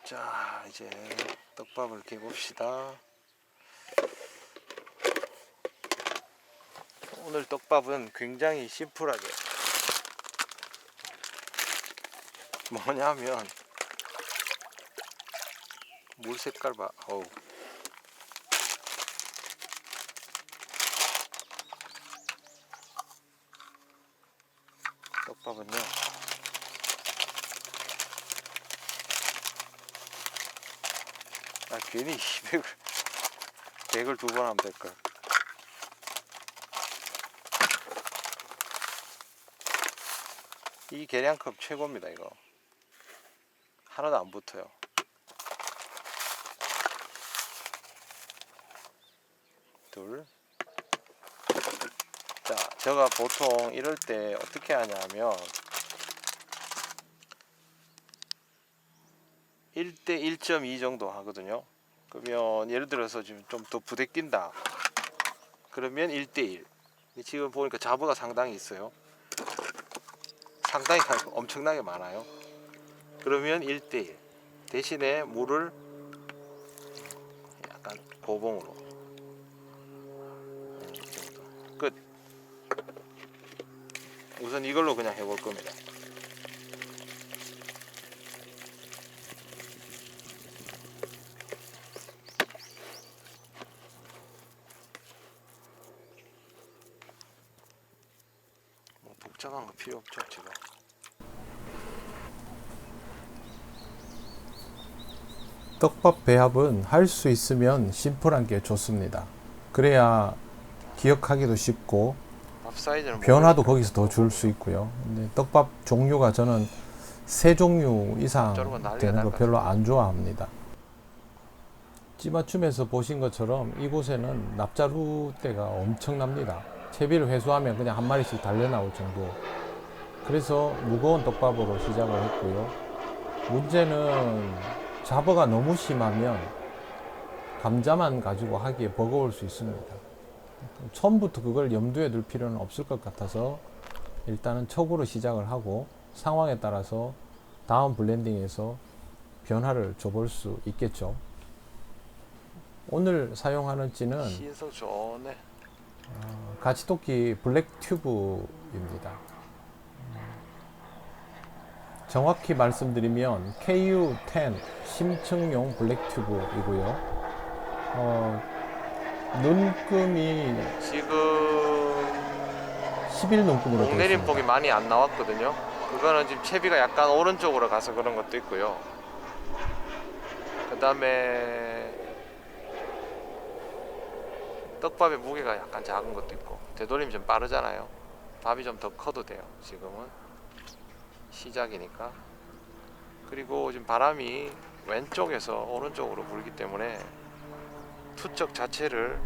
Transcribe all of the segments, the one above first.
자, 이제 떡밥을 깨봅시다. 오늘 떡밥은 굉장히 심플하게, 뭐냐면 물 색깔 봐. 어우. 떡밥은요, 괜히 100을 2번 하면 될걸. 이 계량컵 최고입니다. 이거 하나도 안 붙어요. 둘. 자, 제가 보통 이럴 때 어떻게 하냐면 1대 1.2 정도 하거든요. 그러면 예를 들어서 지금 좀 더 부대낀다, 그러면 1대 1. 지금 보니까 자부가 상당히 있어요. 상당히 엄청나게 많아요. 그러면 1대 1. 대신에 물을 약간 고봉으로, 이 정도. 끝. 우선 이걸로 그냥 해볼 겁니다. 뭐 복잡한 거 필요 없죠 지금. 떡밥 배합은 할 수 있으면 심플한 게 좋습니다. 그래야 기억하기도 쉽고 밥 사이즈는 변화도 거기서 더 줄 수 있고요. 근데 떡밥 종류가 저는 3종류 이상 되는 거 별로 안 좋아합니다. 찌맞춤에서 보신 것처럼 이곳에는 납자루대가 엄청납니다. 채비를 회수하면 그냥 한 마리씩 달려나올 정도. 그래서 무거운 떡밥으로 시작을 했고요. 문제는 잡어가 너무 심하면 감자만 가지고 하기에 버거울 수 있습니다. 처음부터 그걸 염두에 둘 필요는 없을 것 같아서 일단은 척으로 시작을 하고 상황에 따라서 다음 블렌딩에서 변화를 줘볼 수 있겠죠. 오늘 사용하는 찌는 시인성 좋네. 가치도끼 블랙 튜브입니다. 정확히 말씀드리면 KU10 심층용 블랙 튜브이고요. 눈금이 지금 11눈금으로 되어 목내림 폭이 있습니다. 많이 안 나왔거든요. 그거는 지금 채비가 약간 오른쪽으로 가서 그런 것도 있고요. 그 다음에 떡밥의 무게가 약간 작은 것도 있고, 되돌림이 좀 빠르잖아요. 밥이 좀 더 커도 돼요. 지금은 시작이니까. 그리고 지금 바람이 왼쪽에서 오른쪽으로 불기 때문에 투척 자체를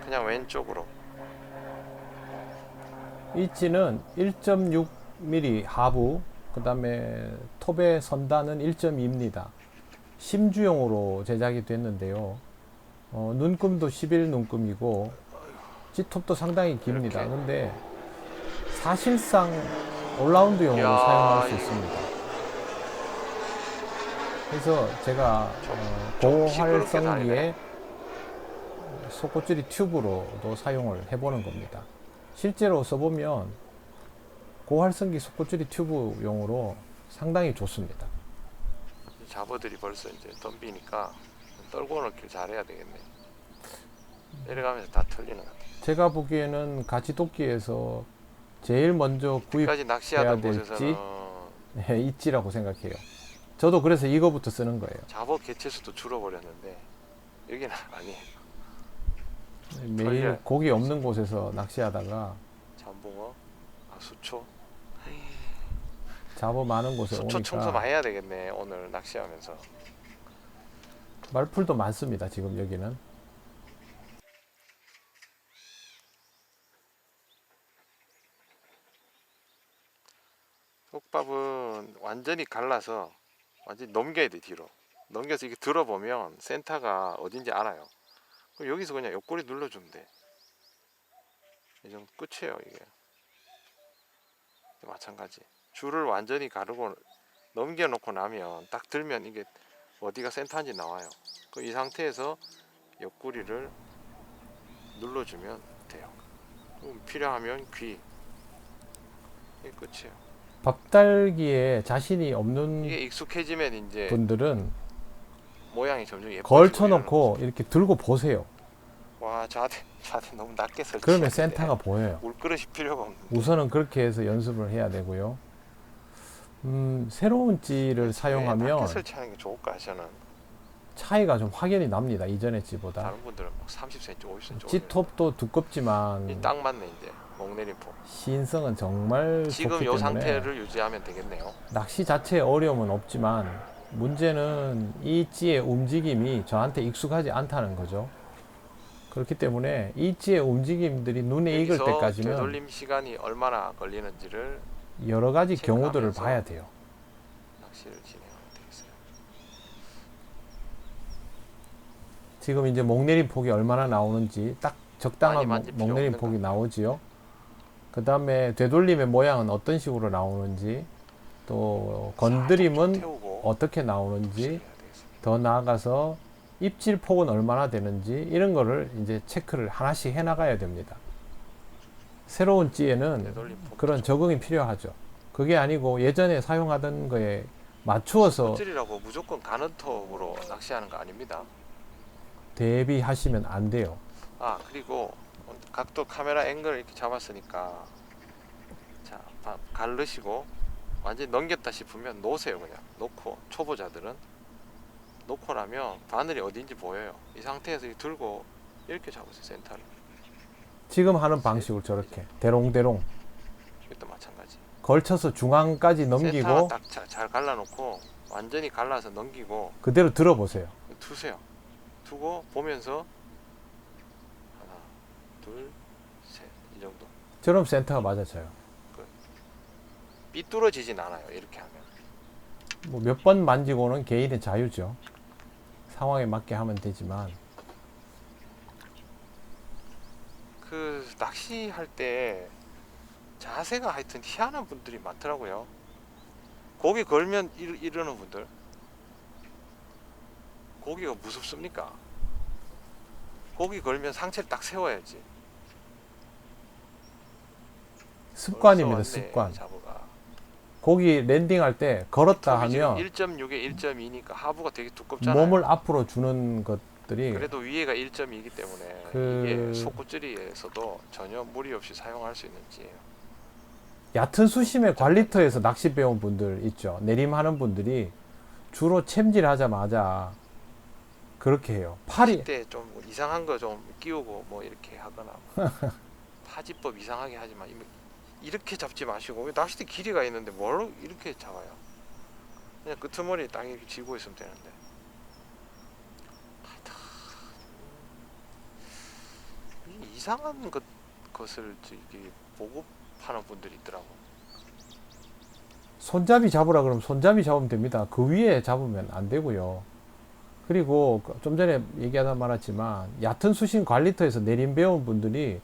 그냥 왼쪽으로. 이 찌는 1.6mm 하부, 그 다음에 톱의 선단은 1.2입니다. 심주용으로 제작이 됐는데요. 눈금도 11눈금이고 찌톱도 상당히 깁니다. 이렇게. 근데 사실상 올라운드용으로 이야, 사용할 수 있습니다. 그래서 제가 좀 시끄럽게 고활성기에 속꽃줄이 튜브로도 사용을 해보는 겁니다. 실제로 써보면 고활성기 속꽃줄이 튜브용으로 상당히 좋습니다. 잡어들이 벌써 이제 덤비니까 떨고 넣길 잘해야 되겠네. 내려가면서 다 털리는 것 같아. 제가 보기에는 가지도끼에서 제일 먼저 여기까지 구입해야 낚시하던 될지 곳에서는 이 찌라고 생각해요. 저도 그래서 이거부터 쓰는 거예요. 잡어 개체수도 줄어버렸는데 여기는 아니에요. 매일 털려요. 고기 없는 곳에서 낚시하다가 잠붕어, 수초. 잡어 많은 곳에 수초 청소 많이 오니까 해야 되겠네 오늘 낚시하면서. 말풀도 많습니다. 지금 여기는. 떡밥은 완전히 갈라서 완전히 넘겨야 돼. 뒤로 넘겨서 이렇게 들어보면 센터가 어딘지 알아요. 그럼 여기서 그냥 옆구리 눌러주면 돼. 이 정도 끝이에요. 이게 마찬가지. 줄을 완전히 가르고 넘겨놓고 나면 딱 들면 이게 어디가 센터인지 나와요. 이 상태에서 옆구리를 눌러주면 돼요. 그럼 필요하면 귀. 이게 끝이에요. 밥달기에 자신이 없는 이게 익숙해지면 이제 분들은 모양이 점점 예뻐지고 걸쳐놓고 이렇게 들고 보세요. 와, 좌대 너무 낮게 설치. 그러면 센터가 보여요. 물그릇이 필요가 없는데. 우선은 그렇게 해서 연습을 해야 되고요. 새로운 찌를 낮게 사용하면 설치하는 게 좋을까 저는. 차이가 좀 확연히 납니다. 이전의 찌보다. 다른 분들은 막 30cm, 50cm. 찌톱도 두껍지만 딱 맞네 이제 목내림포. 시인성은 정말 지금 좋기 요 때문에 상태를 유지하면 되겠네요. 낚시 자체에 어려움은 없지만 문제는 이 찌의 움직임이 저한테 익숙하지 않다는 거죠. 그렇기 때문에 이 찌의 움직임들이 눈에 익을 여기서 때까지는 되돌림 시간이 얼마나 걸리는지를 여러 가지 경우들을 체크하면서 봐야 돼요. 낚시를 진행하면 되겠어요. 지금 이제 목내림 폭이 얼마나 나오는지 딱 적당한 많이 만질 필요 목내림 없는 폭이 것 나오지요. 그 다음에 되돌림의 모양은 어떤 식으로 나오는지, 또 건드림은 태우고 어떻게 나오는지, 해야 되겠습니다. 더 나아가서 입질 폭은 얼마나 되는지 이런 거를 이제 체크를 하나씩 해 나가야 됩니다. 새로운 찌에는 되돌림 폭 그런 적응이 필요하죠. 그게 아니고 예전에 사용하던 거에 맞추어서 껍질이라고 무조건 가는 턱으로 낚시하는 거 아닙니다. 대비하시면 안 돼요. 아, 그리고 각도 카메라 앵글 이렇게 잡았으니까 자, 가르시고 완전히 넘겼다 싶으면 놓으세요. 그냥 놓고, 초보자들은 놓고 나면 바늘이 어딘지 보여요. 이 상태에서 들고 이렇게 잡으세요. 센터를. 지금 하는 방식으로 저렇게 대롱대롱 이것도 마찬가지. 걸쳐서 중앙까지 넘기고 센터 딱 잘 갈라놓고 완전히 갈라서 넘기고 그대로 들어보세요. 두세요. 두고 보면서 하나, 둘, 셋, 이 정도. 저럼 센터가 맞아져요. 삐뚤어지진 않아요. 이렇게 하면. 뭐 몇 번 만지고는 개인의 자유죠. 상황에 맞게 하면 되지만 그 낚시할 때 자세가 하여튼 희한한 분들이 많더라고요. 고기 걸면 이러는 분들. 고기가 무섭습니까? 고기 걸면 상체를 딱 세워야지. 습관입니다. 벌써 왔네, 습관. 자부가. 고기 랜딩할 때 걸었다 톱이 지금 하면 1.6에 1.2니까 하부가 되게 두껍잖아요. 몸을 앞으로 주는 것들이 그래도 위에가 1.2이기 때문에 그- 이게 속구찌리에서도 전혀 무리 없이 사용할 수 있는 찌예요. 얕은 수심의 관리터에서 낚시 배운 분들 있죠. 내림하는 분들이 주로 챔질하자마자 그렇게 해요. 팔이 그때 좀 이상한 거 좀 끼우고 뭐 이렇게 하거나 타지법 이상하게 하지만 이렇게 잡지 마시고 왜 낚싯대 길이가 있는데 뭘 이렇게 잡아요? 그냥 끄트머리 딱 이렇게 쥐고 있으면 되는데. 이상한 것을 이렇게 보급하는 분들이 있더라고. 손잡이 잡으라 그러면 손잡이 잡으면 됩니다. 그 위에 잡으면 안 되고요. 그리고 좀 전에 얘기하다 말았지만 얕은 수심 관리터에서 내림 배운 분들이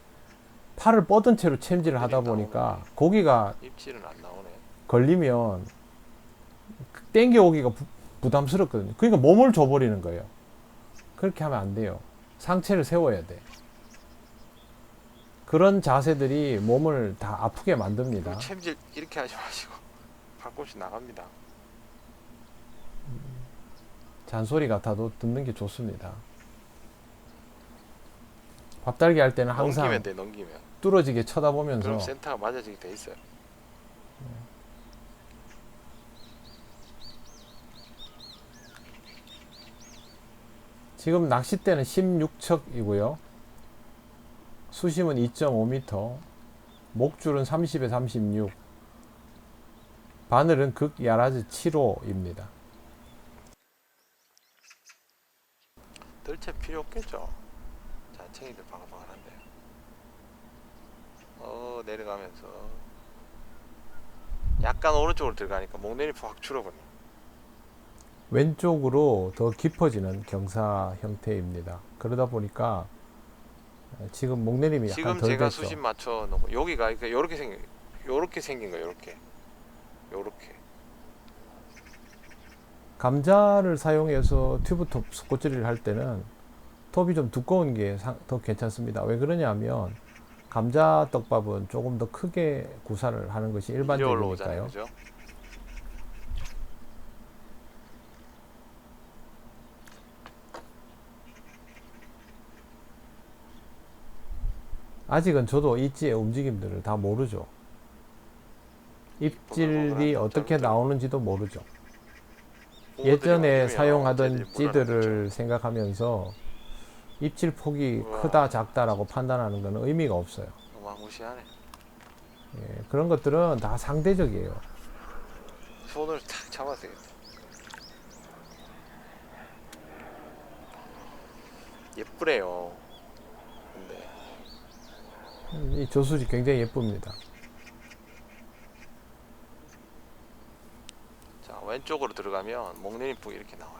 팔을 뻗은 채로 챔질을 하다 보니까 고기가 입질은 안 나오네. 걸리면 땡겨 오기가 부담스럽거든요. 그러니까 몸을 줘버리는 거예요. 그렇게 하면 안 돼요. 상체를 세워야 돼. 그런 자세들이 몸을 다 아프게 만듭니다. 그리고 챔질 이렇게 하지 마시고 팔꿈치 나갑니다. 잔소리 같아도 듣는 게 좋습니다. 밥달기 할 때는 항상 넘기면 돼. 넘기면. 뚫어지게 쳐다보면서 그럼 센터가 맞아지게 돼 있어요. 지금 낚싯대는 16척이고요. 수심은 2.5m, 목줄은 30에 36, 바늘은 극 야라즈 7호입니다. 덜채 필요 없겠죠. 잔챙이들 바글바글한데. 내려가면서 약간 오른쪽으로 들어가니까 목내림표 확 줄어버려. 왼쪽으로 더 깊어지는 경사 형태입니다. 그러다 보니까 지금 목내림이 약간 지금 덜 제가 됐죠. 수심 맞춰 놓고 여기가 그러니까 요렇게 생긴 거예요. 요렇게 감자를 사용해서 튜브톱 솥구찌리를 할 때는 톱이 좀 두꺼운 게 더 괜찮습니다. 왜 그러냐면 감자 떡밥은 조금 더 크게 구사를 하는 것이 밀려 올라오잖아요, 일반적이니까요. 그죠? 아직은 저도 입지의 움직임들을 다 모르죠. 입질이 어떻게 나오는지도 모르죠. 예전에 사용하던 찌들을 생각하면서 입질 폭이 우와. 크다 작다라고 판단하는 것은 의미가 없어요. 어마무시하네. 예, 그런 것들은 다 상대적이에요. 손을 탁 잡아서 되겠다. 예쁘네요. 근데 이 저수지 굉장히 예쁩니다. 자, 왼쪽으로 들어가면 목내림풍이 이렇게 나와요.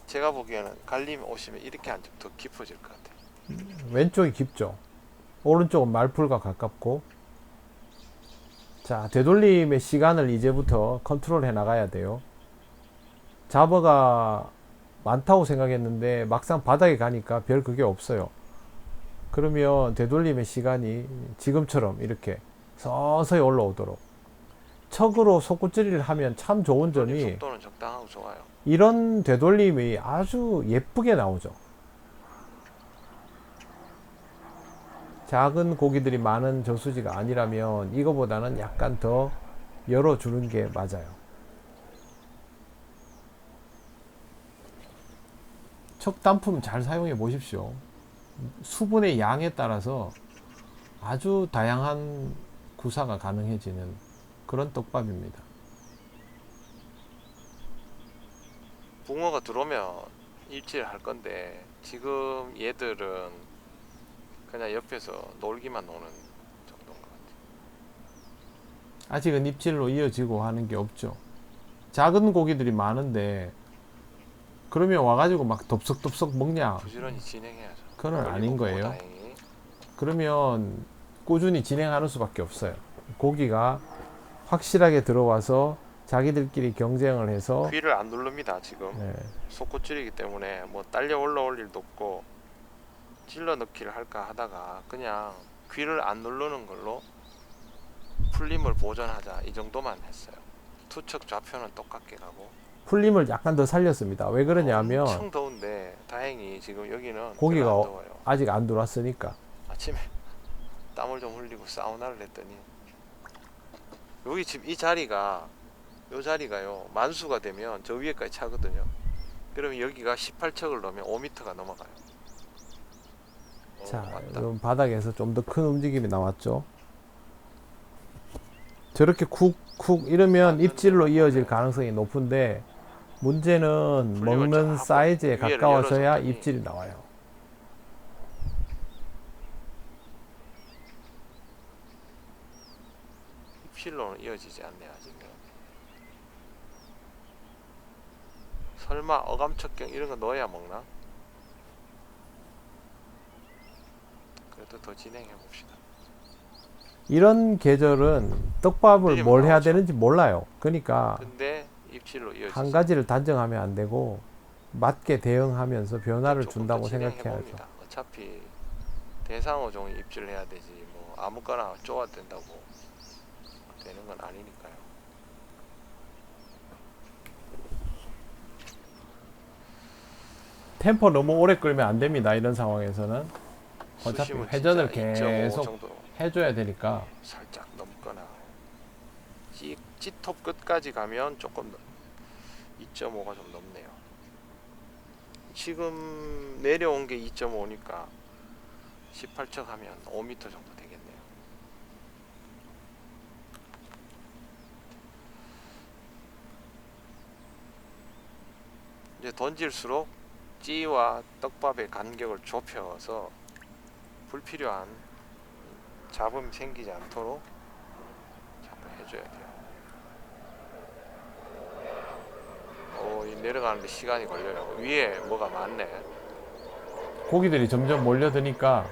제가 보기에는 갈림 오시면 이렇게 앉으면 더 깊어질 것 같아요. 왼쪽이 깊죠. 오른쪽은 말풀과 가깝고. 자, 되돌림의 시간을 이제부터 컨트롤 해 나가야 돼요. 잡어가 많다고 생각했는데 막상 바닥에 가니까 별 그게 없어요. 그러면 되돌림의 시간이 지금처럼 이렇게 서서히 올라오도록. 척으로 속구찌리를 하면 참 좋은 점이 속도는 적당하고 좋아요. 이런 되돌림이 아주 예쁘게 나오죠. 작은 고기들이 많은 저수지가 아니라면 이거보다는 약간 더 열어주는 게 맞아요. 척 단품 잘 사용해 보십시오. 수분의 양에 따라서 아주 다양한 구사가 가능해지는 그런 떡밥입니다. 붕어가 들어오면 입질 할 건데 지금 얘들은 그냥 옆에서 놀기만 노는 정도인 것 같아요. 아직은 입질로 이어지고 하는 게 없죠. 작은 고기들이 많은데 그러면 와가지고 막 덥석덥석 먹냐? 부지런히 진행해야죠. 그건 걸리고 아닌 보고 거예요. 다행히. 그러면 꾸준히 진행하는 수밖에 없어요. 고기가 확실하게 들어와서 자기들끼리 경쟁을 해서 귀를 안 누릅니다. 지금 네, 속구찔이기 때문에 뭐 딸려 올라올 일도 없고 찔러 넣기를 할까 하다가 그냥 귀를 안 누르는 걸로 풀림을 보존하자 이 정도만 했어요. 투척 좌표는 똑같게 가고. 풀림을 약간 더 살렸습니다. 왜 그러냐면 엄청 더운데 다행히 지금 여기는 고기가 별로 안 더워요. 아직 안 들어왔으니까. 아침에 땀을 좀 흘리고 사우나를 했더니 여기 지금 이 자리가 요 자리가요 만수가 되면 저 위에까지 차거든요. 그러면 여기가 18척을 넣으면 5m가 넘어가요. 자, 맞다. 요 바닥에서 좀 더 큰 움직임이 나왔죠. 저렇게 쿡쿡 이러면 입질로 이어질 가능성이 높은데 문제는 풀림을 먹는 쫙 사이즈에 위에를 가까워서야 열어줬더니 입질이 나와요. 입질로는 이어지지 않네요 아직은. 설마 어감척경 이런 거 넣어야 먹나? 그래도 더 진행해 봅시다. 이런 계절은 떡밥을 입질이 뭘 해야 나오죠. 되는지 몰라요. 그러니까 근데 입질로 이어지지. 한 가지를 단정하면 안 되고 맞게 대응하면서 변화를 조금 준다고 더 진행해 생각해야죠. 봅니다. 어차피 대상어종이 입질을 해야 되지 뭐 아무거나 쪼아도 된다고 되는 건 아니니까요. 템포 너무 오래 끌면 안 됩니다. 이런 상황에서는 어차피 수심은 회전을 진짜 2.5 계속 정도 해줘야 되니까 살짝 넘거나 찌톱 끝까지 가면 조금 2.5가 좀 넘네요. 지금 내려온 게 2.5니까 18척 하면 5m 정도 되겠네요. 이제 던질수록 찌와 떡밥의 간격을 좁혀서 불필요한 잡음이 생기지 않도록 자꾸 해줘야 돼요. 이 내려가는데 시간이 걸려요. 위에 뭐가 많네. 고기들이 점점 몰려드니까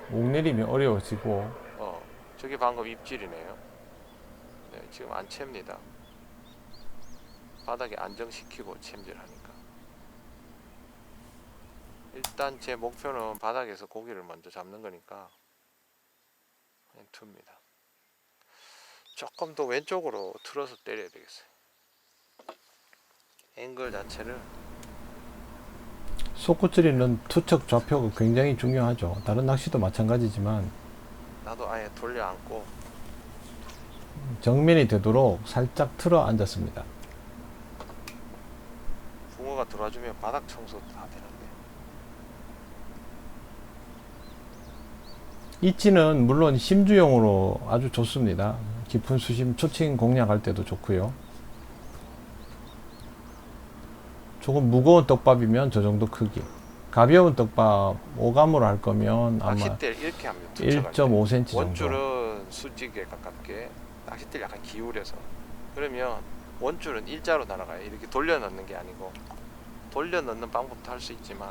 목내림이 어려워지고 저게 방금 입질이네요. 네, 지금 안 챕니다. 바닥에 안정시키고 챔질하니까. 일단 제 목표는 바닥에서 고기를 먼저 잡는 거니까 그냥 둡니다. 조금 더 왼쪽으로 틀어서 때려야 되겠어요. 앵글 자체를. 솟구찌리는 투척 좌표가 굉장히 중요하죠. 다른 낚시도 마찬가지지만 나도 아예 돌려 앉고 정면이 되도록 살짝 틀어 앉았습니다. 붕어가 들어와주면 바닥 청소도 다 되는데. 이찌는 물론 심주용으로 아주 좋습니다. 깊은 수심 초칭 공략할 때도 좋고요. 조금 무거운 떡밥이면 저 정도 크기, 가벼운 떡밥 5감으로 할 거면 아마 낚싯대를 이렇게 하면 투척할 때 1.5cm 정도. 원줄은 수직에 가깝게, 낚싯대를 약간 기울여서, 그러면 원줄은 일자로 날아가요. 이렇게 돌려 넣는 게 아니고, 돌려 넣는 방법도 할 수 있지만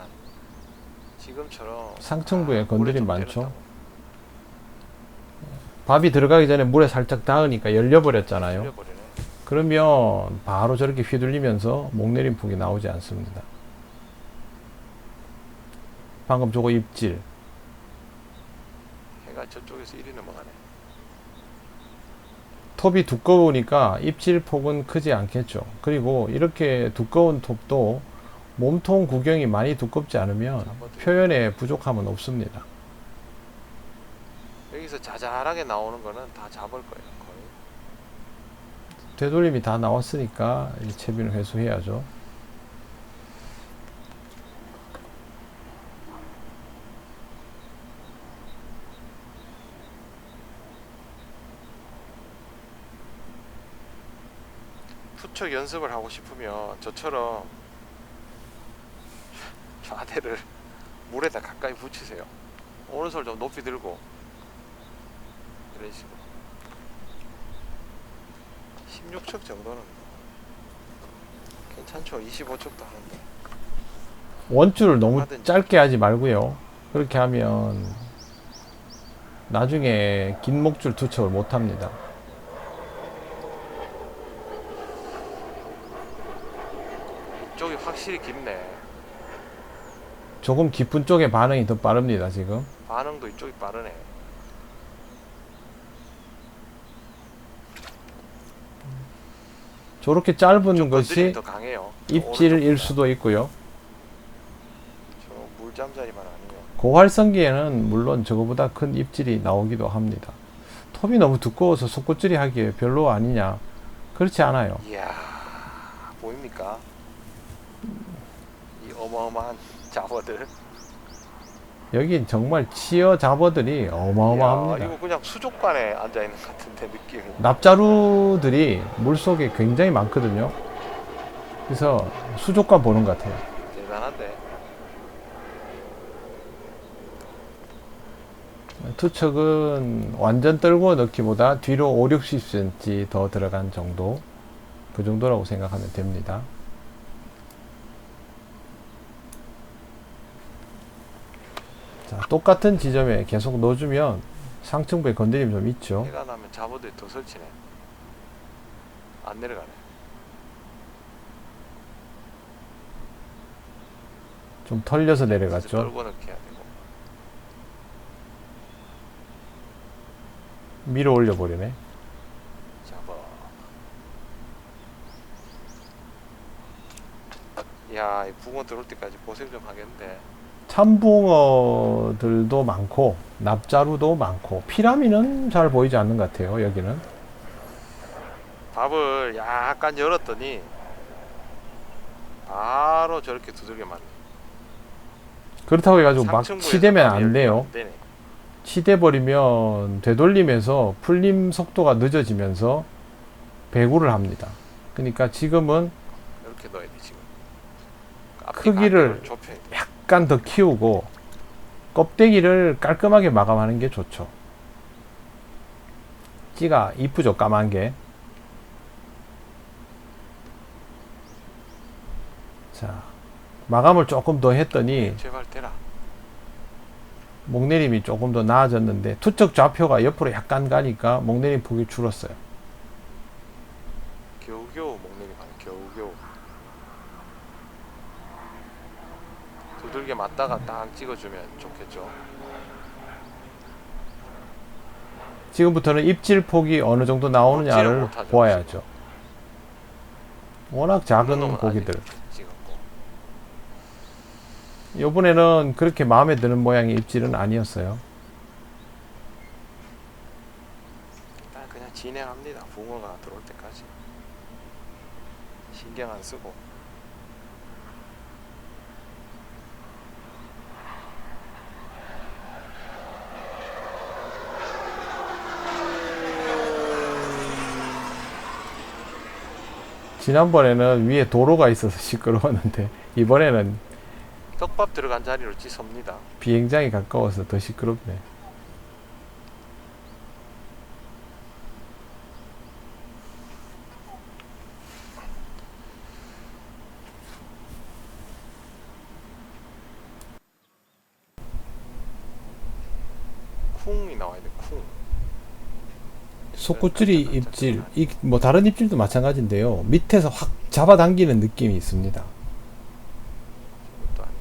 지금처럼 상층부에 물에 건드림 좀 많죠. 내렸다고. 밥이 들어가기 전에 물에 살짝 닿으니까 열려버렸잖아요. 흘려버리네. 그러면 바로 저렇게 휘둘리면서 목내림 폭이 나오지 않습니다. 방금 저거 입질. 해가 저쪽에서 이리 넘어가네. 톱이 두꺼우니까 입질 폭은 크지 않겠죠. 그리고 이렇게 두꺼운 톱도 몸통 구경이 많이 두껍지 않으면 표현에 부족함은 없습니다. 여기서 자잘하게 나오는 거는 다 잡을 거예요. 거의. 되돌림이 다 나왔으니까 이 채비는 회수해야죠. 투척 연습을 하고 싶으면 저처럼 좌대를 물에다 가까이 붙이세요. 오른손 좀 높이 들고 이런 식으로 16척 정도는 괜찮죠. 25척도 하는데. 원줄을 너무 하든지. 짧게 하지 말고요. 그렇게 하면 나중에 긴 목줄 투척을 못 합니다. 이쪽이 확실히 깊네. 조금 깊은 쪽의 반응이 더 빠릅니다, 지금. 반응도 이쪽이 빠르네. 저렇게 짧은 이쪽 것이 건드림이 더 강해요. 입질일 수도 있고요. 저 물잠자리만 아니면. 고활성기에는 물론 저거보다 큰 입질이 나오기도 합니다. 톱이 너무 두꺼워서 속구질이 하기에 별로 아니냐? 그렇지 않아요. 이야, 보입니까? 이 어마어마한 잡어들. 여긴 정말 치어 잡어들이 어마어마합니다. 이야, 이거 그냥 수족관에 앉아 있는 것 같은데 느낌이. 납자루들이 물속에 굉장히 많거든요. 그래서 수족관 보는 것 같아요. 대단한데. 투척은 완전 떨고 넣기보다 뒤로 5, 60cm 더 들어간 정도, 그 정도라고 생각하면 됩니다. 자, 똑같은 지점에 계속 넣어주면 상층부에 건드림이 좀 있죠. 해가 나면 잡어들이 더 설치네. 안 내려가네. 좀 털려서 이제 내려갔죠. 떨고 넣기 해야 되고. 밀어 올려버리네. 잡어. 이야, 이 붕어 들어올 때까지 고생 좀 하겠는데. 참붕어들도 많고 납자루도 많고 피라미는 잘 보이지 않는 것 같아요. 여기는 밥을 약간 열었더니 바로 저렇게 두들겨 맞네. 그렇다고 해가지고 막 상층부에서 치대면 밥이 안 열리면 돼요. 안 되네. 치대 버리면 되돌리면서 풀림 속도가 늦어지면서 배구를 합니다. 그러니까 지금은 이렇게 넣어야 돼 지금. 크기를 앞뒤 좁혀야 돼. 약간 더 키우고 껍데기를 깔끔하게 마감하는 게 좋죠. 찌가 이쁘죠, 까만 게. 자, 마감을 조금 더 했더니 제발 대라. 목내림이 조금 더 나아졌는데 투척 좌표가 옆으로 약간 가니까 목내림 폭이 줄었어요. 겨우겨우 목내리 가네. 겨우겨우. 두들겨 맞다가 딱 찍어주면 좋겠죠. 지금부터는 입질 폭이 어느 정도 먹지를 나오느냐를 못하죠, 보아야죠. 워낙 어느 작은 놈은 고기들. 아직 찍었고. 이번에는 그렇게 마음에 드는 모양의 입질은 아니었어요. 일단 그냥 진행합니다. 붕어가 들어올 때까지 신경 안 쓰고. 지난번에는 위에 도로가 있어서 시끄러웠는데 이번에는 떡밥 들어간 자리로 찌섭니다. 비행장이 가까워서 더 시끄럽네. 쿵이 나와야 돼. 쿵. 속구찌리 입질, 뭐 다른 입질도 마찬가지인데요. 밑에서 확 잡아당기는 느낌이 있습니다. 이것도 아니고.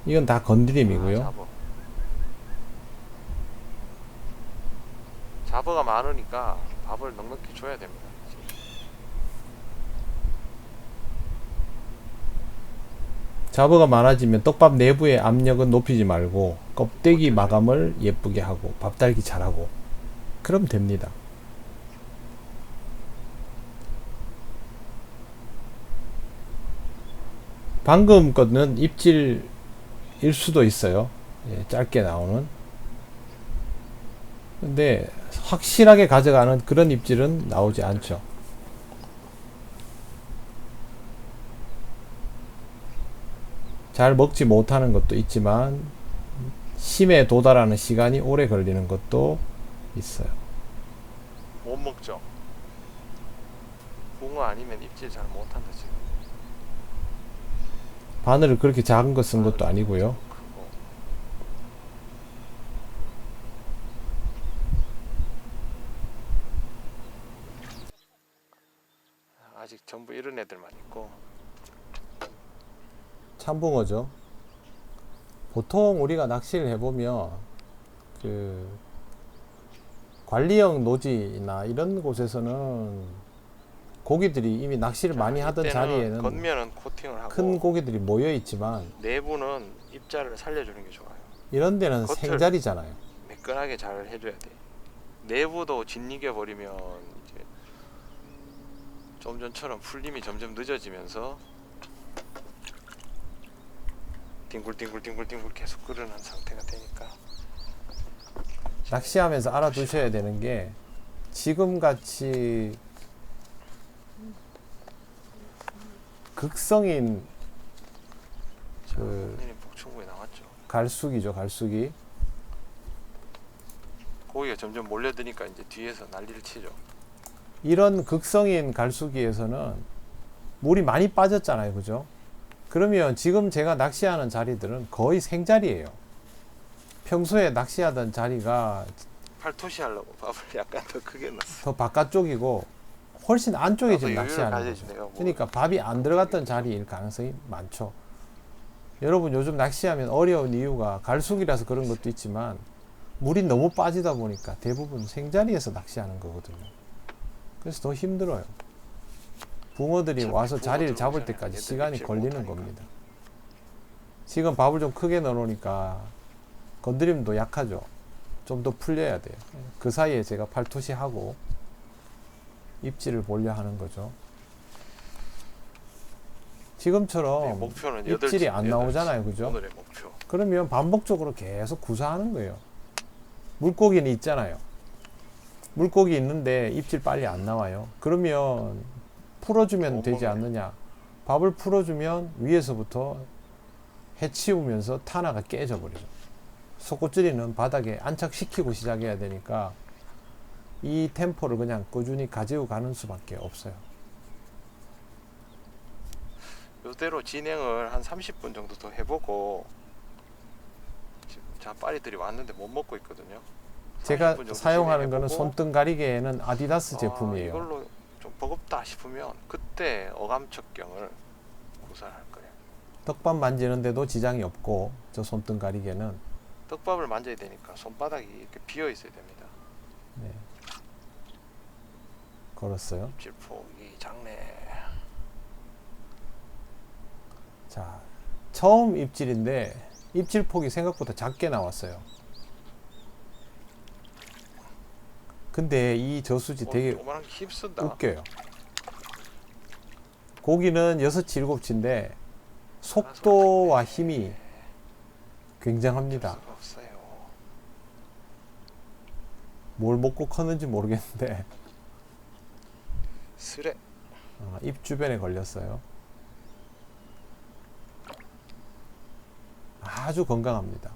이건 다 건드림이고요. 잡어. 잡어가 많으니까 밥을 넉넉히 줘야 됩니다. 잡어가 많아지면 떡밥 내부의 압력은 높이지 말고 껍데기 마감을 예쁘게 하고 밥달기 잘하고 그럼 됩니다. 방금 거는 입질일 수도 있어요. 예, 짧게 나오는. 근데 확실하게 가져가는 그런 입질은 나오지 않죠. 잘 먹지 못하는 것도 있지만 심에 도달하는 시간이 오래 걸리는 것도 있어요. 못 먹죠. 붕어 아니면 입질 잘 못한다 지금. 바늘을 그렇게 작은 거 쓴 것도 아니고요. 크고. 아직 전부 이런 애들만 있고. 참붕어죠. 보통 우리가 낚시를 해보면 그 관리형 노지나 이런 곳에서는 고기들이 이미 낚시를 많이 하던 이때는 자리에는 겉면은 코팅을 하고 큰 고기들이 모여 있지만 내부는 입자를 살려주는 게 좋아요. 이런 데는 겉을- 생자리잖아요. 매끈하게 잘 해줘야 돼. 내부도 짓이겨 버리면 이제 좀 전처럼 풀림이 점점 늦어지면서 뒹굴뒹굴 계속 끓는 상태가 되니까. 낚시하면서 알아두셔야 되는 게 지금같이 극성인 그 선생님 복충구에 나왔죠. 갈수기죠, 갈수기. 고기가 점점 몰려드니까 이제 뒤에서 난리를 치죠. 이런 극성인 갈수기에서는 물이 많이 빠졌잖아요, 그죠? 그러면 지금 제가 낚시하는 자리들은 거의 생자리예요. 평소에 낚시하던 자리가 팔토시 하려고 밥을 약간 더 크게 넣었어. 더 바깥쪽이고 훨씬 안쪽에 나도 지금 여유를 낚시하는 가져야지 거죠. 내가 뭐 그러니까 밥이 안 들어갔던 자리일 가능성이 많죠. 여러분 요즘 낚시하면 어려운 이유가 갈수기라서 그런 것도 있지만 물이 너무 빠지다 보니까 대부분 생자리에서 낚시하는 거거든요. 그래서 더 힘들어요. 붕어들이 어차피 와서 붕어 자리를 잡을 들어오잖아요. 때까지 얘들 시간이 입질 걸리는 못하니까. 겁니다. 지금 밥을 좀 크게 넣어놓으니까 건드림도 약하죠. 좀 더 풀려야 돼요. 그 사이에 제가 팔토시하고 입질을 보려 하는 거죠. 지금처럼 목표는 입질이 8시, 안 나오잖아요, 그죠? 오늘의 목표. 그러면 반복적으로 계속 구사하는 거예요. 물고기는 있잖아요. 물고기 있는데 입질 빨리 안 나와요. 그러면 풀어주면 못 되지 먹네. 않느냐. 밥을 풀어주면 위에서부터 해치우면서 타나가 깨져 버리죠. 속꼬치리는 바닥에 안착시키고 시작해야 되니까 이 템포를 그냥 꾸준히 가지고 가는 수밖에 없어요. 이대로 진행을 한 30분 정도 더 해보고 지금 자빠리들이 왔는데 못 먹고 있거든요. 제가 30분 정도 사용하는 거는 진행해보고 손등 가리개에는 아디다스 제품이에요. 이걸로 좀 버겁다 싶으면 그때 어감척경을 구사할 거예요. 떡밥 만지는데도 지장이 없고 저 손등 가리개는 떡밥을 만져야 되니까 손바닥이 이렇게 비어 있어야 됩니다. 네. 걸었어요. 입질폭이 작네. 자, 처음 입질인데 입질폭이 생각보다 작게 나왔어요. 근데 이 저수지 되게 조그만한 게 힘쓴다. 웃겨요. 고기는 6치, 7치인데 속도와 힘이 굉장합니다. 수가 없어요. 뭘 먹고 컸는지 모르겠는데 스레. 입 주변에 걸렸어요. 아주 건강합니다.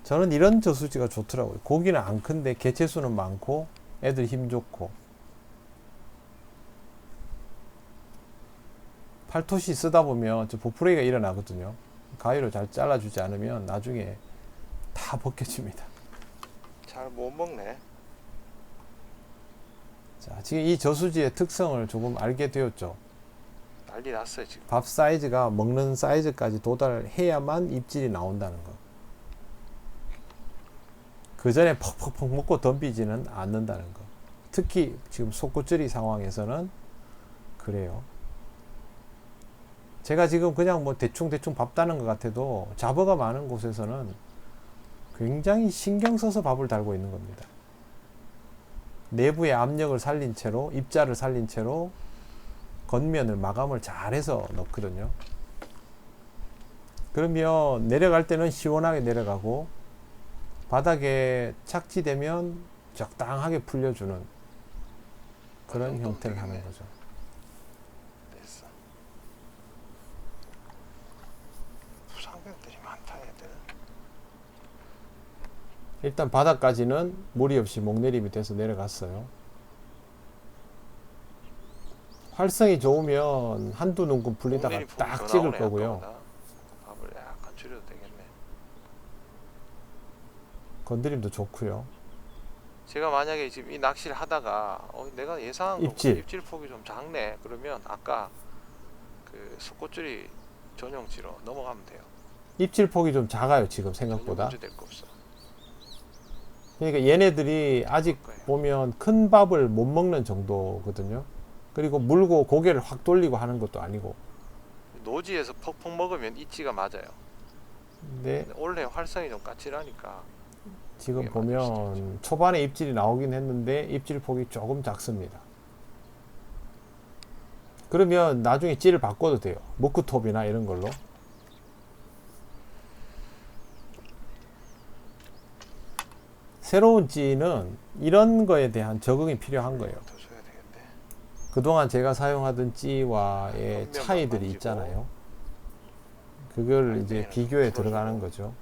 저는 이런 저수지가 좋더라고요. 고기는 안 큰데 개체수는 많고 애들 힘 좋고. 팔토시 쓰다 보면 저 보풀레이가 일어나거든요. 가위로 잘 잘라주지 않으면 나중에 다 벗겨집니다. 잘 못 먹네. 자, 지금 이 저수지의 특성을 조금 알게 되었죠. 난리 났어요 지금. 밥 사이즈가 먹는 사이즈까지 도달해야만 입질이 나온다는 거. 그 전에 퍽퍽퍽 먹고 덤비지는 않는다는 거. 특히 지금 속구찌리 상황에서는 그래요. 제가 지금 그냥 뭐 대충 밥 따는 것 같아도 잡어가 많은 곳에서는 굉장히 신경 써서 밥을 달고 있는 겁니다. 내부의 압력을 살린 채로, 입자를 살린 채로 겉면을 마감을 잘해서 넣거든요. 그러면 내려갈 때는 시원하게 내려가고 바닥에 착지되면 적당하게 풀려주는 그런 형태를 하는 거죠. 됐어. 부상병들이 많다 애들. 일단 바닥까지는 무리 없이 목내림이 돼서 내려갔어요. 활성이 좋으면 한두 눈금 풀리다가 목내리 폭이 딱 더 찍을 나오네, 거고요. 아까보다. 밥을 약간 줄여도 되겠네. 건드림도 좋고요. 제가 만약에 지금 이 낚시를 하다가 내가 예상한 입질. 입질 폭이 좀 작네 그러면 아까 그 속꽃줄이 전용지로 넘어가면 돼요. 입질폭이 좀 작아요, 지금 전혀 생각보다. 문제 될 거 없어. 그러니까 얘네들이 아직 거예요. 보면 큰 밥을 못 먹는 정도거든요. 그리고 물고 고개를 확 돌리고 하는 것도 아니고. 노지에서 퍽퍽 먹으면 입지가 맞아요. 근데 근데 원래 활성이 좀 까칠하니까 지금 그게 맞을 수도 보면 초반에 입질이 나오긴 했는데 입질폭이 조금 작습니다. 그러면 나중에 찌를 바꿔도 돼요. 무크톱이나 이런 걸로. 새로운 찌는 이런 거에 대한 적응이 필요한 거예요. 더 줘야 되겠네. 그동안 제가 사용하던 찌와의 겉면만 차이들이 만지고 있잖아요. 그걸 이제 때는 비교에 풀어주고. 들어가는 거죠.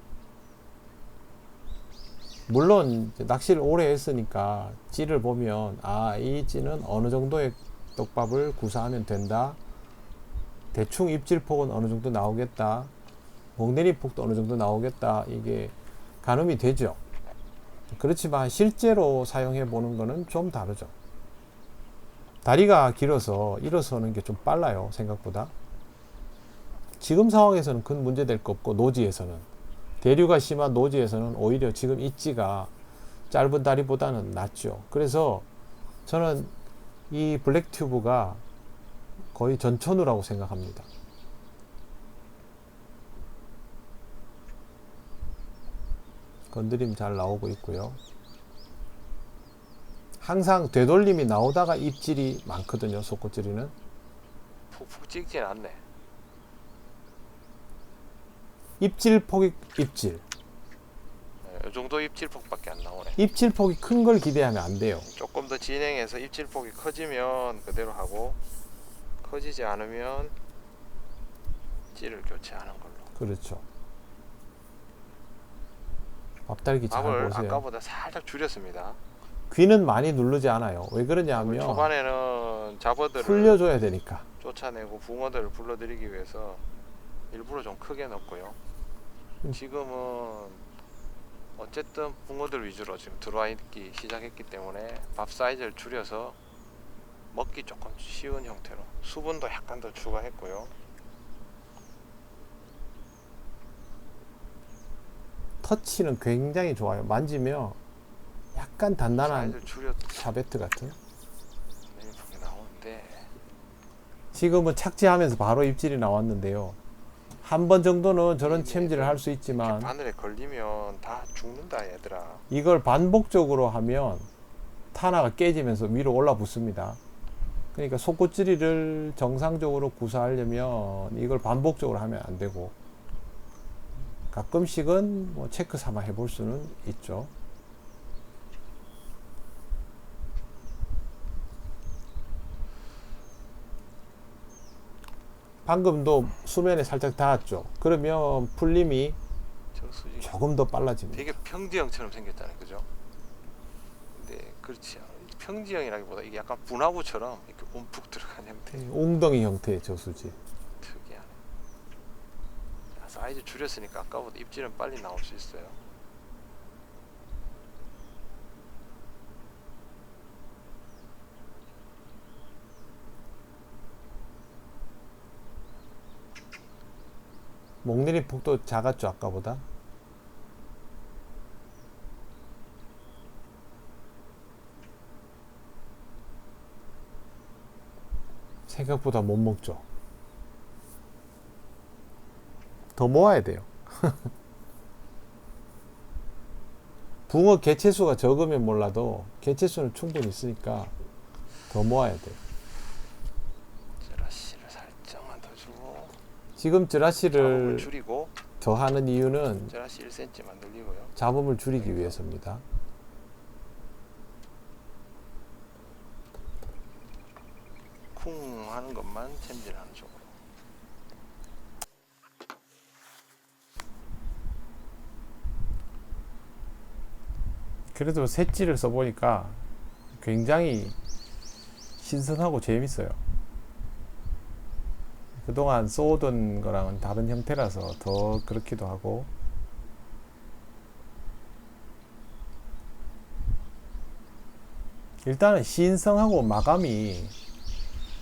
물론 이제 낚시를 오래 했으니까 찌를 보면 이 찌는 어느 정도의 떡밥을 구사하면 된다. 대충 입질폭은 어느 정도 나오겠다. 목내리폭도 어느 정도 나오겠다. 이게 가늠이 되죠. 그렇지만 실제로 사용해 보는 거는 좀 다르죠. 다리가 길어서 일어서는 게 좀 빨라요, 생각보다. 지금 상황에서는 큰 문제 될 거 없고, 노지에서는 대류가 심한 노지에서는 오히려 지금 입지가 짧은 다리보다는 낫죠. 그래서 저는 이 블랙튜브가 거의 전천후라고 생각합니다. 건드림 잘 나오고 있고요. 항상 되돌림이 나오다가 입질이 많거든요, 속꽃질이는. 푹푹 찍진 않네. 입질폭이 입질. 이 정도 입질폭밖에 안 나오네. 입질폭이 큰 걸 기대하면 안 돼요. 조금 더 진행해서 입질폭이 커지면 그대로 하고 커지지 않으면 찌를 교체하는 걸로. 그렇죠. 밥달기 잘 밥을 보세요. 아까보다 살짝 줄였습니다. 귀는 많이 누르지 않아요. 왜 그러냐 밥을 하면 초반에는 잡어들을 풀려줘야 되니까. 쫓아내고 붕어들을 불러들이기 위해서 일부러 좀 크게 넣고요. 지금은 어쨌든 붕어들 위주로 지금 들어와 있기 시작했기 때문에 밥 사이즈를 줄여서 먹기 조금 쉬운 형태로 수분도 약간 더 추가했고요. 터치는 굉장히 좋아요. 만지면 약간 단단한 사이즈를 줄여 샤베트 같은. 예쁘게 나오는데 지금은 착지하면서 바로 입질이 나왔는데요. 한 번 정도는 저런 이게 챔질을 할 수 이렇게 있지만 바늘에 걸리면 다 죽는다 얘들아. 이걸 반복적으로 하면 타나가 깨지면서 위로 올라 붙습니다. 그러니까 속구찌리를 정상적으로 구사하려면 이걸 반복적으로 하면 안 되고 가끔씩은 뭐 체크 삼아 해볼 수는 있죠. 방금도 수면에 살짝 닿았죠. 그러면 풀림이 저수지 조금 더 빨라집니다. 되게 평지형처럼 생겼잖아요, 그죠? 근데 그렇지 않아요. 평지형이라기보다 이게 약간 분화구처럼 이렇게 움푹 들어간 형태. 웅덩이 형태의 저수지. 특이하네. 야, 사이즈 줄였으니까 아까보다 입질은 빨리 나올 수 있어요. 목내림 폭도 작았죠, 아까보다. 생각보다 못 먹죠. 더 모아야 돼요. 붕어 개체수가 적으면 몰라도 개체수는 충분히 있으니까 더 모아야 돼요. 찌라시를 살짝만 더 주고 지금 잡음을 찌라시를 줄이고 더 하는 이유는 찌라시 1cm만 늘리고요. 잡음을 줄이기 위해서입니다. 쿵 하는 것만 챔질하는 쪽으로. 그래도 새찌를 써보니까 굉장히 신선하고 재밌어요. 그동안 써오던 거랑은 다른 형태라서 더 그렇기도 하고. 일단은 신성하고 마감이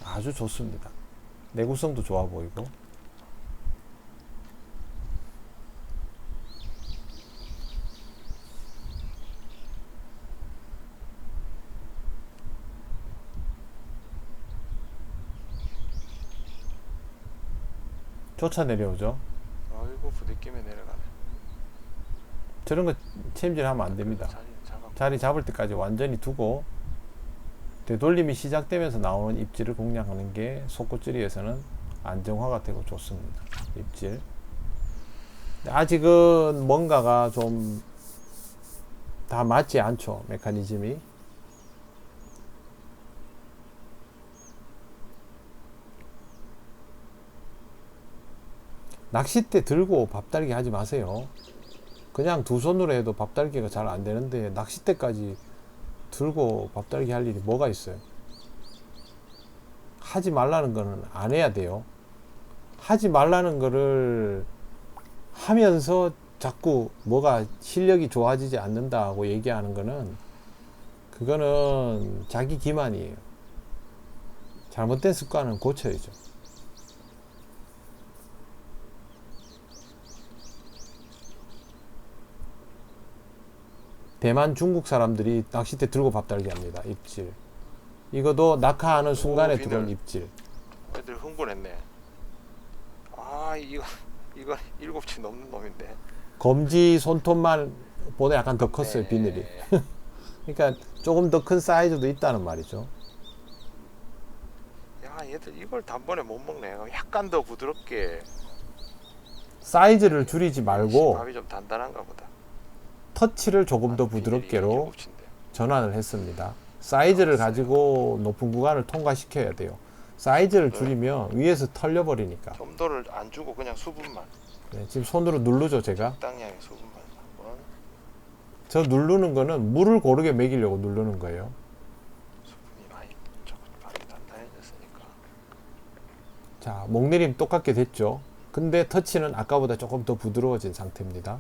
아주 좋습니다. 내구성도 좋아 보이고. 쫓아 내려오죠. 아이고 부대끼며 내려가네. 저런 거 챔질하면 안 됩니다. 자리 잡아. 자리 잡을 때까지 완전히 두고 되돌림이 시작되면서 나오는 입질을 공략하는 게 속구찌리에서는 안정화가 되고 좋습니다. 입질. 아직은 뭔가가 좀 다 맞지 않죠. 메커니즘이. 낚싯대 들고 밥달기 하지 마세요. 그냥 두 손으로 해도 밥달기가 잘 안 되는데 낚싯대까지 들고 밥달기 할 일이 뭐가 있어요. 하지 말라는 거는 안 해야 돼요. 하지 말라는 거를 하면서 자꾸 뭐가 실력이 좋아지지 않는다고 얘기하는 거는 그거는 자기 기만이에요. 잘못된 습관은 고쳐야죠. 대만, 중국 사람들이 낚싯대 들고 밥달기 합니다. 입질. 이것도 낙하하는 순간에 비늘. 들어온 입질. 애들 흥분했네. 아 이거 7치 넘는 놈인데. 검지 손톱만 보다 약간 더 컸어요. 네. 비늘이. 그러니까 조금 더 큰 사이즈도 있다는 말이죠. 야 얘들 이걸 단번에 못 먹네. 약간 더 부드럽게. 사이즈를 줄이지 말고 밥이 좀 단단한가 보다. 터치를 조금 더 비늘이 부드럽게로 7치인데. 전환을 했습니다. 사이즈를 가지고 높은 구간을 통과시켜야 돼요. 사이즈를 줄이면 위에서 털려버리니까. 점도를 안 주고 그냥 수분만. 네, 지금 손으로 누르죠, 제가. 적당량의 수분만 한번. 저 누르는 거는 물을 고르게 먹이려고 누르는 거예요. 수분이 많이 조금 많이 단단해졌으니까. 자, 목내림 똑같게 됐죠. 근데 터치는 아까보다 조금 더 부드러워진 상태입니다.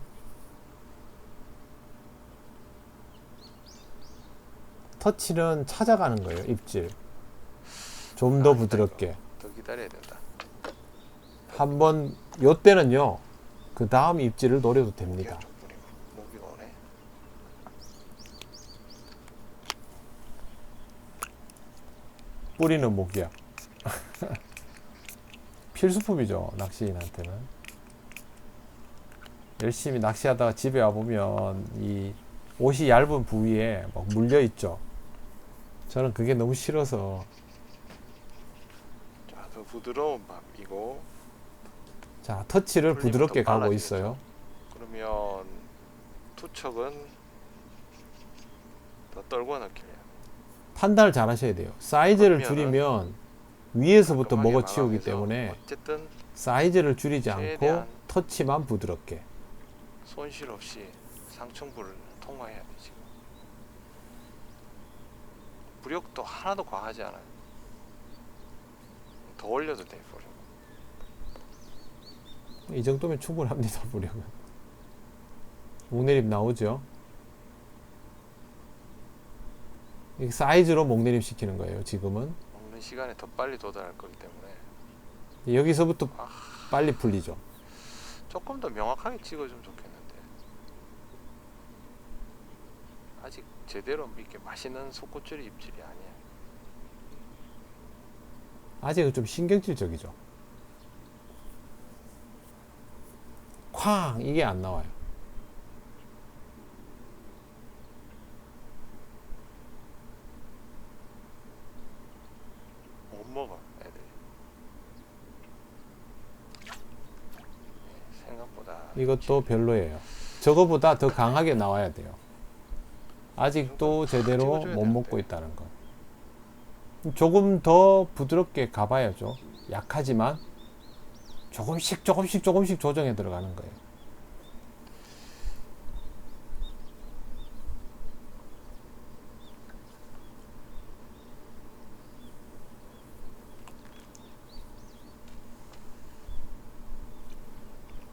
터치는 찾아가는 거예요, 입질. 좀 더 부드럽게. 더 기다려야 된다. 한번, 요때는요, 그 다음 입질을 노려도 됩니다. 이렇게 쭉 뿌리고. 뿌리는 목이야. 필수품이죠, 낚시인한테는. 열심히 낚시하다가 집에 와보면 이 옷이 얇은 부위에 막 물려있죠. 저는 그게 너무 싫어서. 자, 더 부드러운 밥이고, 자, 터치를 풀리면 부드럽게 더 가고 빨라지겠죠? 있어요. 그러면 투척은 더 떨궈 넣기를 해야 돼. 판단을 잘 하셔야 돼요. 사이즈를 그러면은 줄이면 위에서부터 깔끔하게 먹어치우기 마감해서 때문에 어쨌든 사이즈를 줄이지 않고 최대한 터치만 부드럽게. 손실 없이 상층부를 통과해야 돼. 지금 부력도 하나도 과하지 않아요. 더 올려도 돼. 부력. 이 정도면 충분합니다. 무력은. 목내림 나오죠. 이 사이즈로 목내림 시키는 거예요. 지금은 먹는 시간에 더 빨리 도달할 거기 때문에 여기서부터 빨리 풀리죠. 조금 더 명확하게 찍어주면 좋겠는데 아직 제대로 이렇게 맛있는 속꽃줄이 입질이 아니야. 아직은 좀 신경질적이죠. 쾅 이게 안 나와요. 못 먹어 애들이. 생각보다 이것도 별로예요. 저거보다 더 강하게 나와야 돼요. 아직도 제대로 찍어줘야 못 먹고 되는데. 있다는 거. 조금 더 부드럽게 가봐야죠. 약하지만 조금씩 조정해 들어가는 거예요.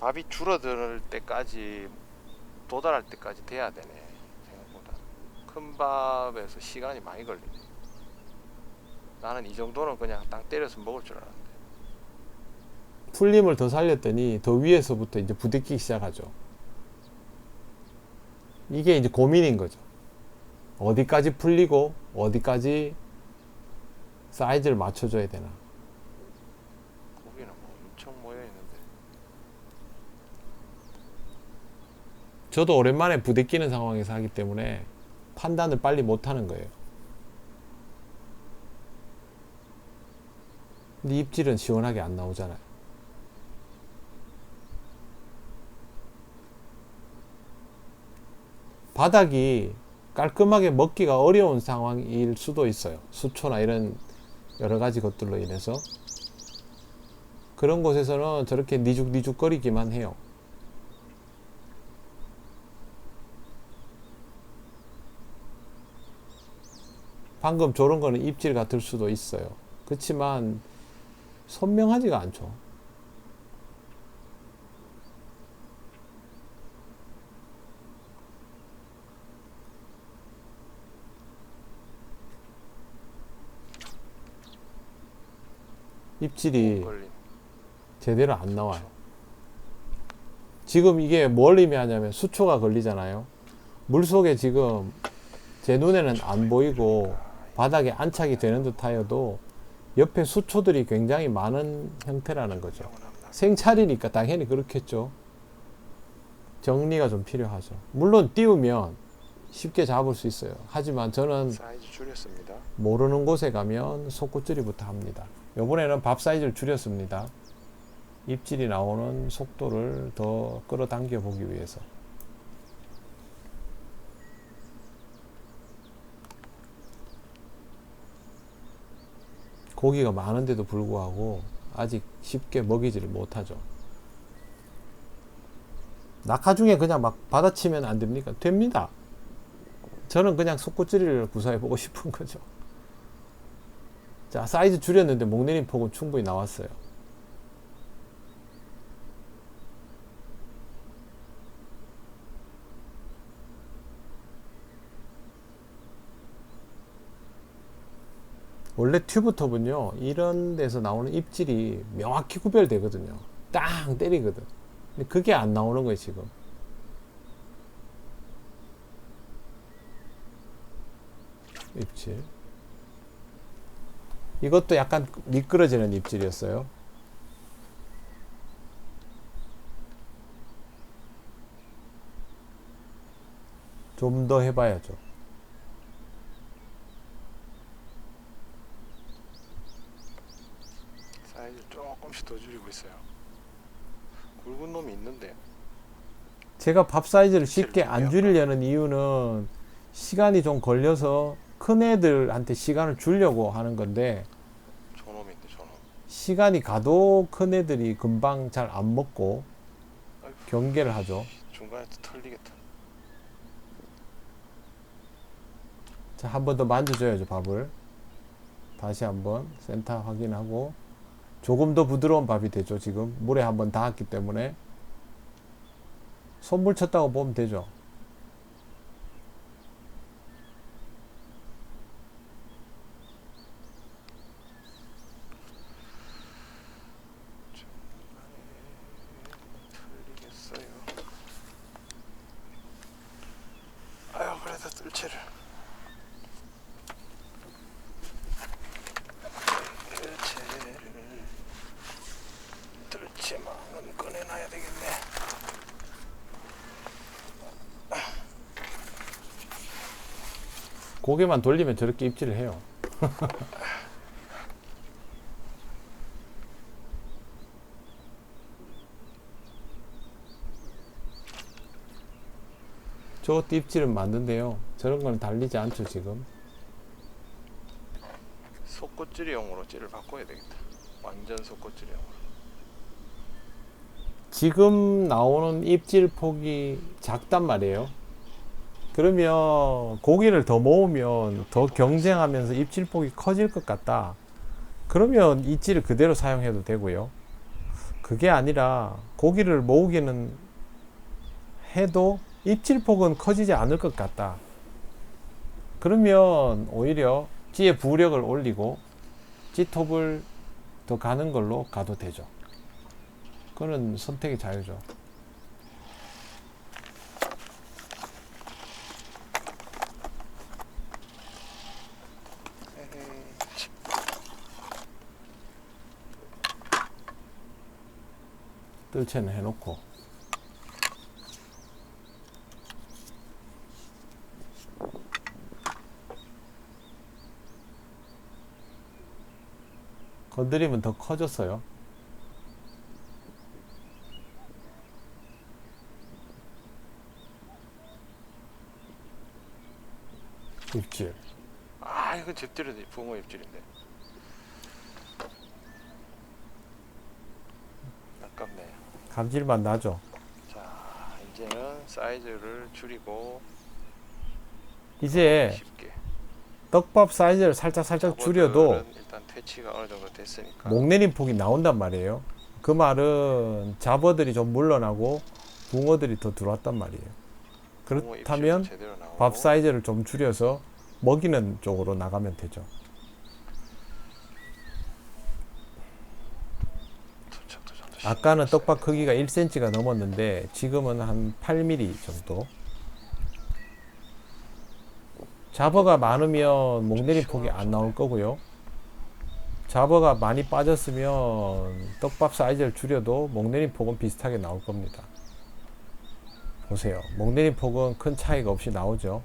밥이 줄어들 때까지 도달할 때까지 돼야 되네. 생각보다 큰 밥에서 시간이 많이 걸리네. 나는 이 정도는 그냥 땅 때려서 먹을 줄 알았는데. 풀림을 더 살렸더니 더 위에서부터 이제 부대끼기 시작하죠. 이게 이제 고민인 거죠. 어디까지 풀리고 어디까지 사이즈를 맞춰줘야 되나. 고기는 뭐 엄청 모여 있는데. 저도 오랜만에 부대끼는 상황에서 하기 때문에 판단을 빨리 못 하는 거예요. 근데 입질은 시원하게 안 나오잖아요. 바닥이 깔끔하게 먹기가 어려운 상황일 수도 있어요. 수초나 이런 여러 가지 것들로 인해서. 그런 곳에서는 저렇게 니죽니죽거리기만 해요. 방금 저런 거는 입질 같을 수도 있어요. 그렇지만 선명하지가 않죠. 입질이 걸린. 제대로 안 나와요. 지금 이게 뭘 의미하냐면 수초가 걸리잖아요. 물속에 지금 제 눈에는 안 보이고 바닥에 안착이 되는 듯 하여도 옆에 수초들이 굉장히 많은 형태라는 거죠. 생찰이니까 당연히 그렇겠죠. 정리가 좀 필요하죠. 물론 띄우면 쉽게 잡을 수 있어요. 하지만 저는 사이즈 줄였습니다. 모르는 곳에 가면 속꽃줄이부터 합니다. 이번에는 밥 사이즈를 줄였습니다. 입질이 나오는 속도를 더 끌어당겨 보기 위해서. 고기가 많은데도 불구하고 아직 쉽게 먹이지를 못하죠. 낙하 중에 그냥 막 받아치면 안 됩니까? 됩니다. 저는 그냥 속꽃줄이를 구사해 보고 싶은 거죠. 자, 사이즈 줄였는데 목내림 폭은 충분히 나왔어요. 원래 튜브톱은요, 이런 데서 나오는 입질이 명확히 구별되거든요. 땅 때리거든. 근데 그게 안 나오는 거예요, 지금. 입질. 이것도 약간 미끄러지는 입질이었어요. 좀 더 해봐야죠. 사이즈 조금씩 더 줄이고 있어요. 굵은 놈이 있는데 제가 밥 사이즈를 쉽게 안 줄이려는 이유는 시간이 좀 걸려서 큰 애들한테 시간을 주려고 하는 건데, 저놈인데 저놈. 시간이 가도 큰 애들이 금방 잘 안 먹고 아이고, 경계를 하죠. 중간에 또 털리겠다. 자, 한 번 더 만져줘야죠, 밥을. 다시 한번 센터 확인하고, 조금 더 부드러운 밥이 되죠. 지금 물에 한번 닿았기 때문에 손물 쳤다고 보면 되죠. 털리겠어요. 아유, 그래도 뜰채를 뜰채만은 꺼내놔야 되겠네. 고개만 돌리면 저렇게 입질을 해요. 저것도 입질은 맞는데요. 저런 건 달리지 않죠, 지금. 속꽃질이용으로 찌를 바꿔야 되겠다. 완전 속꽃질이용으로. 지금 나오는 입질 폭이 작단 말이에요. 그러면 고기를 더 모으면 더 경쟁하면서 입질 폭이 커질 것 같다. 그러면 입질을 그대로 사용해도 되고요. 그게 아니라 고기를 모으기는 해도 입질 폭은 커지지 않을 것 같다. 그러면 오히려 찌의 부력을 올리고 찌톱을 더 가는 걸로 가도 되죠. 그건 선택의 자유죠. 뜰채는 해놓고 건드리면 더 커졌어요. 입질. 아, 이건 집질인데, 붕어 입질인데. 아깝네. 감질만 나죠. 자, 이제는 사이즈를 줄이고 이제 쉽게. 떡밥 사이즈를 살짝 줄여도 저거들은 일단 퇴치가 어느 정도 됐으니까. 목 내림 폭이 나온단 말이에요. 그 말은 잡어들이 좀 물러나고 붕어들이 더 들어왔단 말이에요. 붕어 그렇다면 입질도 제대로 나오고. 밥 사이즈를 좀 줄여서 먹이는 쪽으로 나가면 되죠. 도착도 좀더 아까는 신경 떡밥 써야 크기가 1cm가 넘었는데 지금은 한 8mm 정도. 잡어가 많으면 목내림 폭이 안 나올 거고요. 잡어가 많이 빠졌으면 떡밥 사이즈를 줄여도 목내림 폭은 비슷하게 나올 겁니다. 보세요. 목내림 폭은 큰 차이가 없이 나오죠.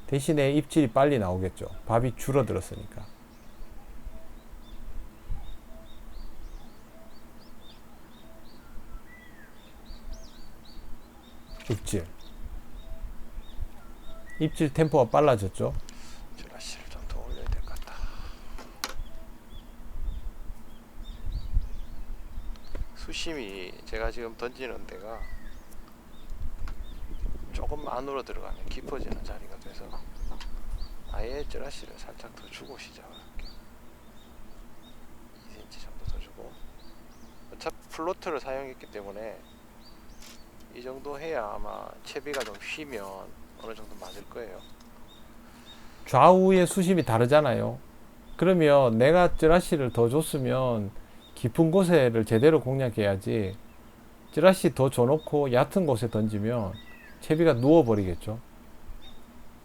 대신에 입질이 빨리 나오겠죠. 밥이 줄어들었으니까. 입질 템포가 빨라졌죠. 찌라시를 좀 더 올려야 될 것 같다. 수심이 제가 지금 던지는 데가 조금 안으로 들어가면 깊어지는 자리가 돼서 아예 찌라시를 살짝 더 주고 시작을 할게요. 2cm 정도 더 주고, 어차피 플로트를 사용했기 때문에 이 정도 해야 아마 채비가 좀 휘면 어느 정도 맞을 거예요. 좌우의 수심이 다르잖아요. 그러면 내가 찌라시를 더 줬으면 깊은 곳에를 제대로 공략해야지, 찌라시 더 줘놓고 얕은 곳에 던지면 채비가 누워버리겠죠.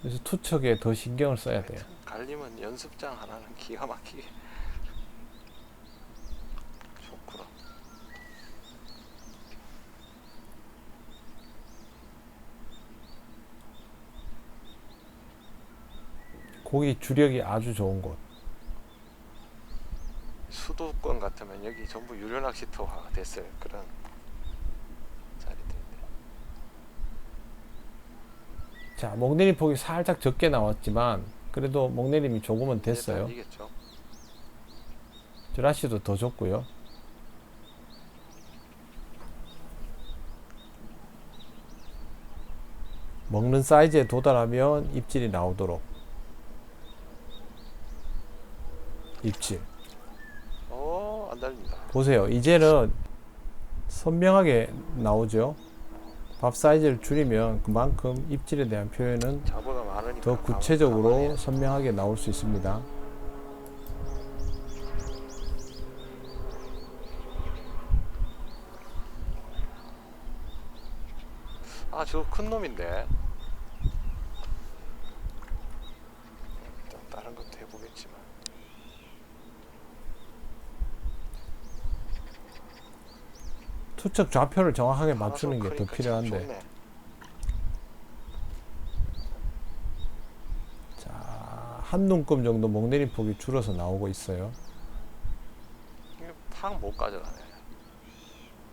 그래서 투척에 더 신경을 써야 돼요. 갈림은 연습장 하나는 기가 막히게 고기 주력이 아주 좋은 곳. 수도권 같으면 여기 전부 유료 낚시터화 됐을 그런 자리들인데. 자, 목내림 폭이 살짝 적게 나왔지만 그래도 목내림이 조금은 됐어요. 이겠죠. 쭈라시도 더 줬고요. 먹는 사이즈에 도달하면 입질이 나오도록. 입질. 안 달린다. 보세요. 이제는 선명하게 나오죠. 밥 사이즈를 줄이면 그만큼 입질에 대한 표현은 잡어가 많으니까 더 구체적으로 가만히 선명하게 나올 수 있습니다. 저거 큰 놈인데. 일단 다른 것도 해보겠지만. 투척 좌표를 정확하게 하나 맞추는 게 더 크니까 참 필요한데. 좋네. 자, 한 눈금 정도 목내림 폭이 줄어서 나오고 있어요. 이거 팍 못 가져가네.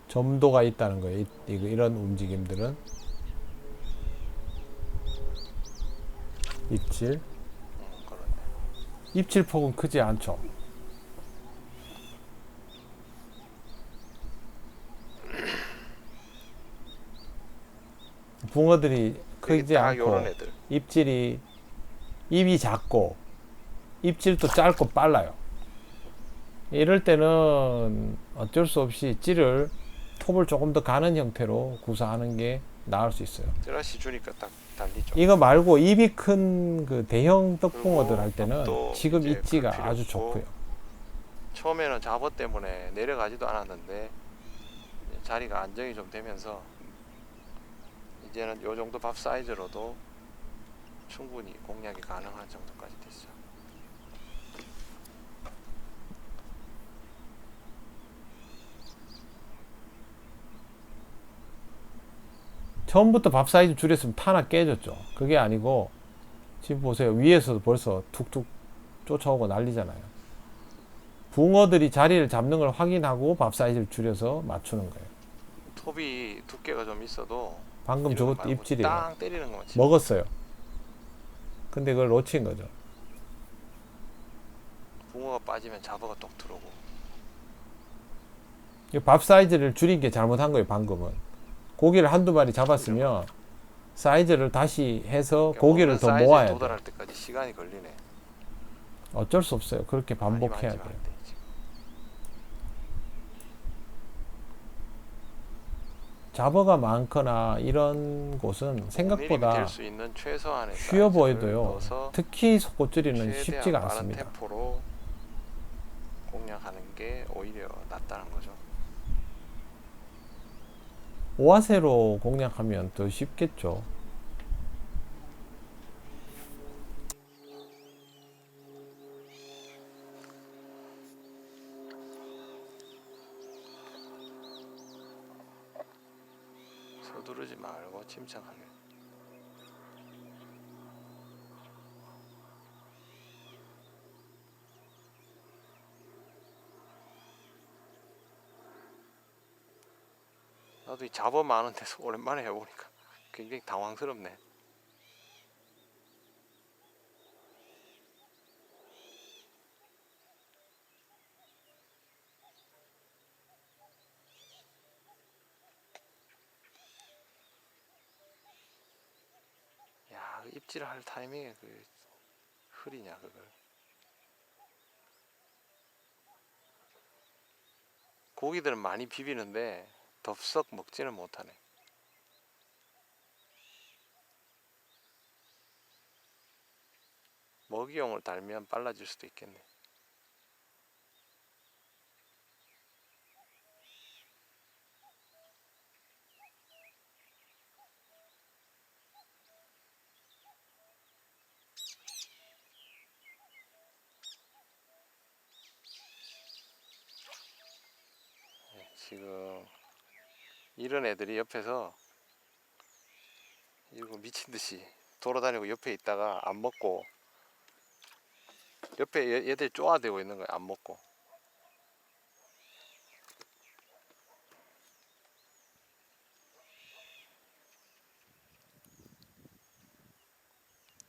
점도가 있다는 거예요. 이런 움직임들은. 입질. 그러네. 입질 폭은 크지 않죠. 붕어들이 크지 딱 않고 요런 애들. 입질이 입이 작고 입질도 짧고 빨라요. 이럴 때는 어쩔 수 없이 찌를 톱을 조금 더 가는 형태로 구사하는 게 나을 수 있어요. 찌라시 주니까 딱 달리죠. 이거 말고 입이 큰 그 대형 떡붕어들 그리고 할 때는 또 지금 이제 입지가 그럴 필요 아주 없고. 좋고요. 처음에는 잡어 때문에 내려가지도 않았는데 이제 자리가 안정이 좀 되면서 이제는 요 정도 밥 사이즈로도 충분히 공략이 가능한 정도까지 됐죠. 처음부터 밥 사이즈 줄였으면 타나 깨졌죠. 그게 아니고 지금 보세요. 위에서도 벌써 툭툭 쫓아오고 난리잖아요. 붕어들이 자리를 잡는 걸 확인하고 밥 사이즈를 줄여서 맞추는 거예요. 톱이 두께가 좀 있어도 방금 이런 거 저것도 말고 입질이에요. 땅 때리는 것만 치면 먹었어요. 근데 그걸 놓친 거죠. 붕어가 빠지면 잡어가 똑 들어오고. 이 밥 사이즈를 줄인 게 잘못한 거예요. 방금은 고기를 한두 마리 잡았으면 사이즈를 다시 해서 그러니까 고기를 먹는 더 사이즈에 모아야 돼요. 도달할 때까지 시간이 걸리네. 어쩔 수 없어요. 그렇게 많이 반복해야 만지면 돼요. 안 돼, 지금. 잡어가 많거나 이런 곳은 생각보다 될수 있는 최소한의 쉬워 사이즈를 보여도요. 넣어서 특히 속고줄이는 최대한 쉽지가 빠른 않습니다. 템포로 공략하는 게 오히려 낫다는 거죠. 오화세로 공략하면 더 쉽겠죠. 서두르지 말고 침착하게. 나도 이 잡어 많은 데서 오랜만에 해보니까 굉장히 당황스럽네. 야, 그 입질을 할 타이밍에 그 흐리냐 그걸. 고기들은 많이 비비는데 덥석 먹지는 못하네. 먹이용을 달면 빨라질 수도 있겠네. 지금 이런 애들이 옆에서 이거 미친 듯이 돌아다니고 옆에 있다가 안 먹고 옆에 얘들 쪼아대고 있는 거야, 안 먹고.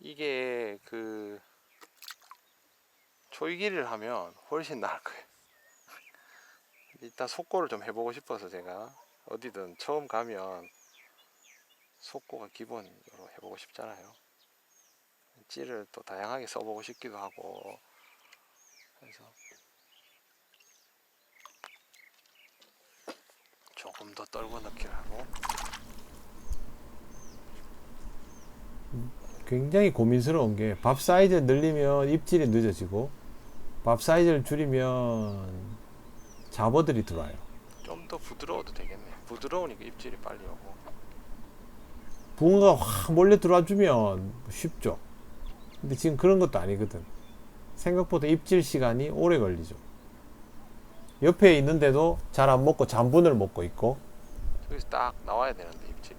이게 그 초이기를 하면 훨씬 나을 거예요. 일단 속고를 좀 해보고 싶어서 제가 어디든 처음 가면 속고가 기본으로 해보고 싶잖아요. 찌를 또 다양하게 써보고 싶기도 하고. 그래서 조금 더 떨궈 넣기를 하고. 굉장히 고민스러운 게 밥 사이즈를 늘리면 입질이 늦어지고 밥 사이즈를 줄이면 잡어들이 들어와요. 좀 더 부드러워도 되겠네. 부드러우니까 입질이 빨리 오고. 붕어가 확 몰려 들어와 주면 쉽죠. 근데 지금 그런 것도 아니거든. 생각보다 입질 시간이 오래 걸리죠. 옆에 있는데도 잘 안 먹고 잔분을 먹고 있고. 여기서 딱 나와야 되는데 입질이.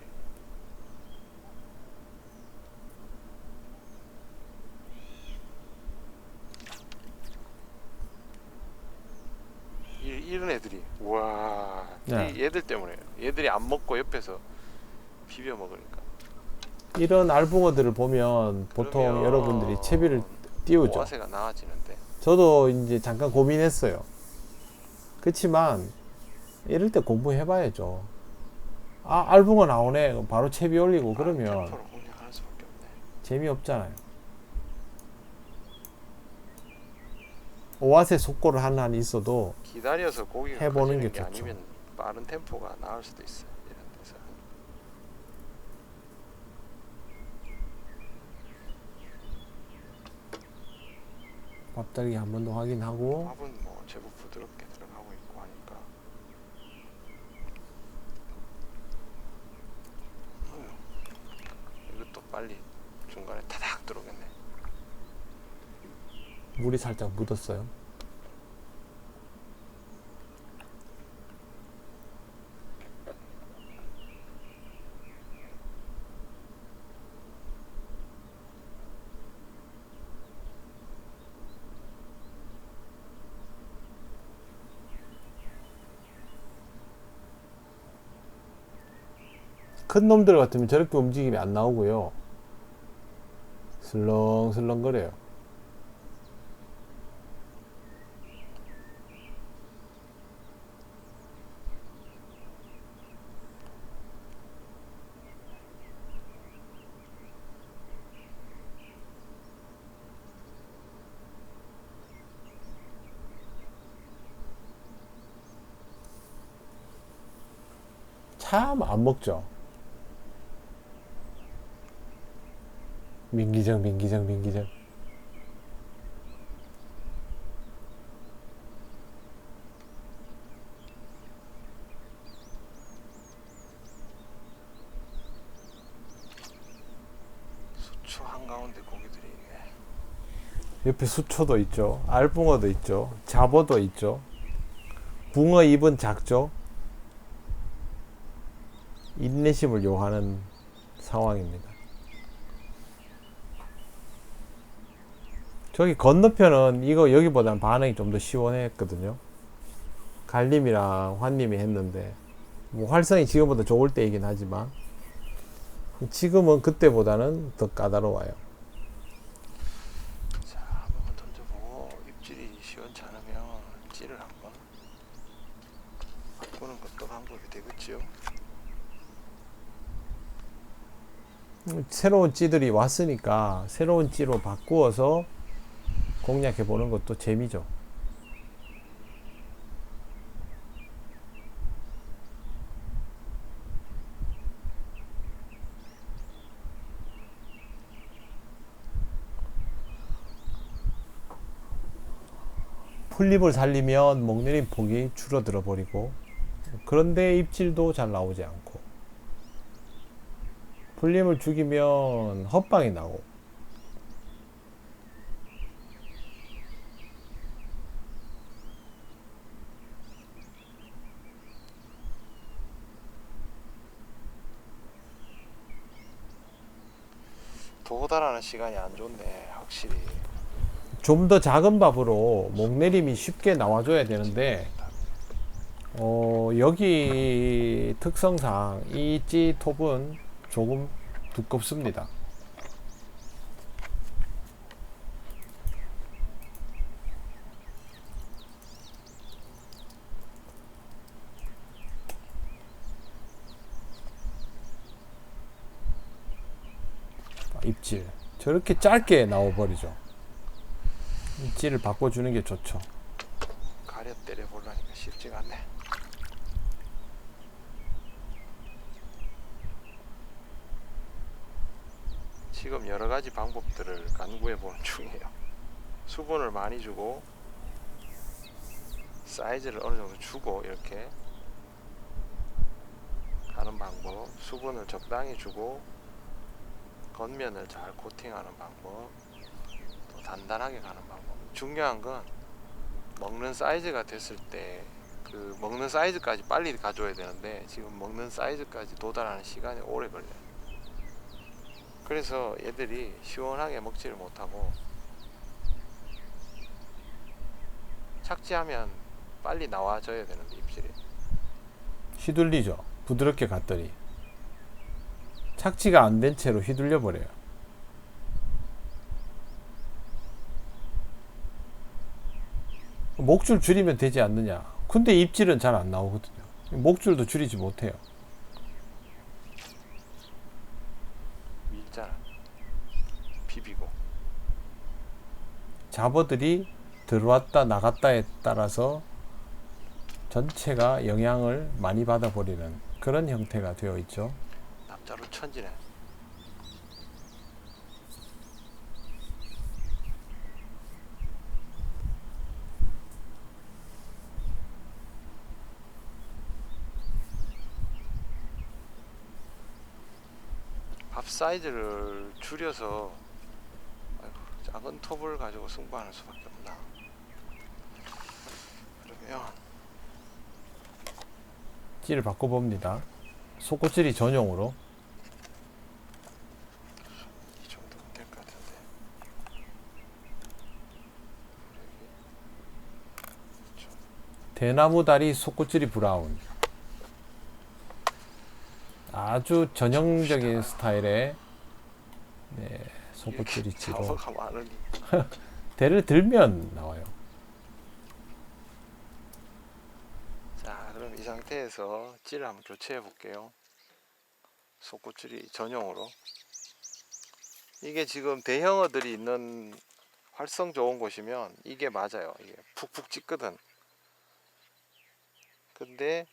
이런 애들이 와, 네. 얘들 때문에 얘들이 안 먹고 옆에서 비벼 먹으니까. 이런 알붕어들을 보면 보통 그러면 여러분들이 채비를 띄우죠. 오아세가 나아지는데. 저도 이제 잠깐 고민했어요. 그렇지만 이럴 때 공부해봐야죠. 아, 알붕어 나오네. 바로 채비 올리고 그러면 템포로 공략할 수밖에 없네. 재미없잖아요. 오아세 속고를 하나 있어도 기다려서 고기가 해보는 커지는 게 좋죠. 아니면 빠른 템포가 나을 수도 있어요. 이런 데서. 밥다리 한 번 더 확인하고. 밥은 뭐 제법 부드럽게 들어가고 있고 하니까. 이것도 빨리 중간에 타닥 들어오겠네. 물이 살짝 묻었어요. 큰 놈들 같으면 저렇게 움직임이 안 나오고요. 슬렁슬렁 거려요. 참 안 먹죠. 민기적. 수초 한가운데 고기들이 있네. 옆에 수초도 있죠. 알붕어도 있죠. 잡어도 있죠. 붕어 입은 작죠. 인내심을 요하는 상황입니다. 저기 건너편은 이거 여기보다는 반응이 좀 더 시원했거든요. 갈림이랑 환님이 했는데 뭐 활성이 지금보다 좋을 때이긴 하지만 지금은 그때보다는 더 까다로워요. 자, 한번 던져보고 입질이 시원치 않으면 찌를 한번 바꾸는 것도 방법이 되겠지요. 새로운 찌들이 왔으니까 새로운 찌로 바꾸어서 공략해 보는 것도 재미죠. 풀립을 살리면 목내림 폭이 줄어들어 버리고, 그런데 입질도 잘 나오지 않고, 풀림을 죽이면 헛방이 나고, 도달하는 시간이 안 좋네, 확실히. 좀 더 작은 밥으로 목내림이 쉽게 나와줘야 되는데 여기 특성상 이 찌톱은 조금 두껍습니다. 입질 저렇게 짧게 나와버리죠. 입질을 바꿔주는 게 좋죠. 가려 때려 보려니까 쉽지가 않네. 지금 여러 가지 방법들을 간구해 보는 중이에요. 수분을 많이 주고 사이즈를 어느 정도 주고 이렇게 하는 방법, 수분을 적당히 주고 겉면을 잘 코팅하는 방법, 또 단단하게 가는 방법. 중요한 건 먹는 사이즈가 됐을 때 그 먹는 사이즈까지 빨리 가져야 되는데 지금 먹는 사이즈까지 도달하는 시간이 오래 걸려요. 그래서 얘들이 시원하게 먹지를 못하고 착지하면 빨리 나와줘야 되는데 입질이 휘둘리죠. 부드럽게 갔더니 착지가 안 된 채로 휘둘려 버려요. 목줄 줄이면 되지 않느냐. 근데 입질은 잘 안 나오거든요. 목줄도 줄이지 못해요. 밀잖아. 비비고. 잡어들이 들어왔다 나갔다에 따라서 전체가 영향을 많이 받아버리는 그런 형태가 되어 있죠. 납자로 천지네. 밥 사이즈를 줄여서 아이고, 작은 톱을 가지고 승부하는 수밖에 없나. 그러면 찌를 바꿔봅니다. 속꼬찌리 전용으로. 이 정도면 될 것 같은데. 대나무 다리 속꼬찌리 브라운. 아주 전형적인 스타일의 속꼬찌리 찌로 잡어가 많으니 대를 들면 나와요. 자, 그럼 이 상태에서 찌를 한번 교체해 볼게요. 속꼬치리 전용으로. 이게 지금 대형어들이 있는 활성 좋은 곳이면 이게 맞아요. 이게 푹푹 찌거든. 근데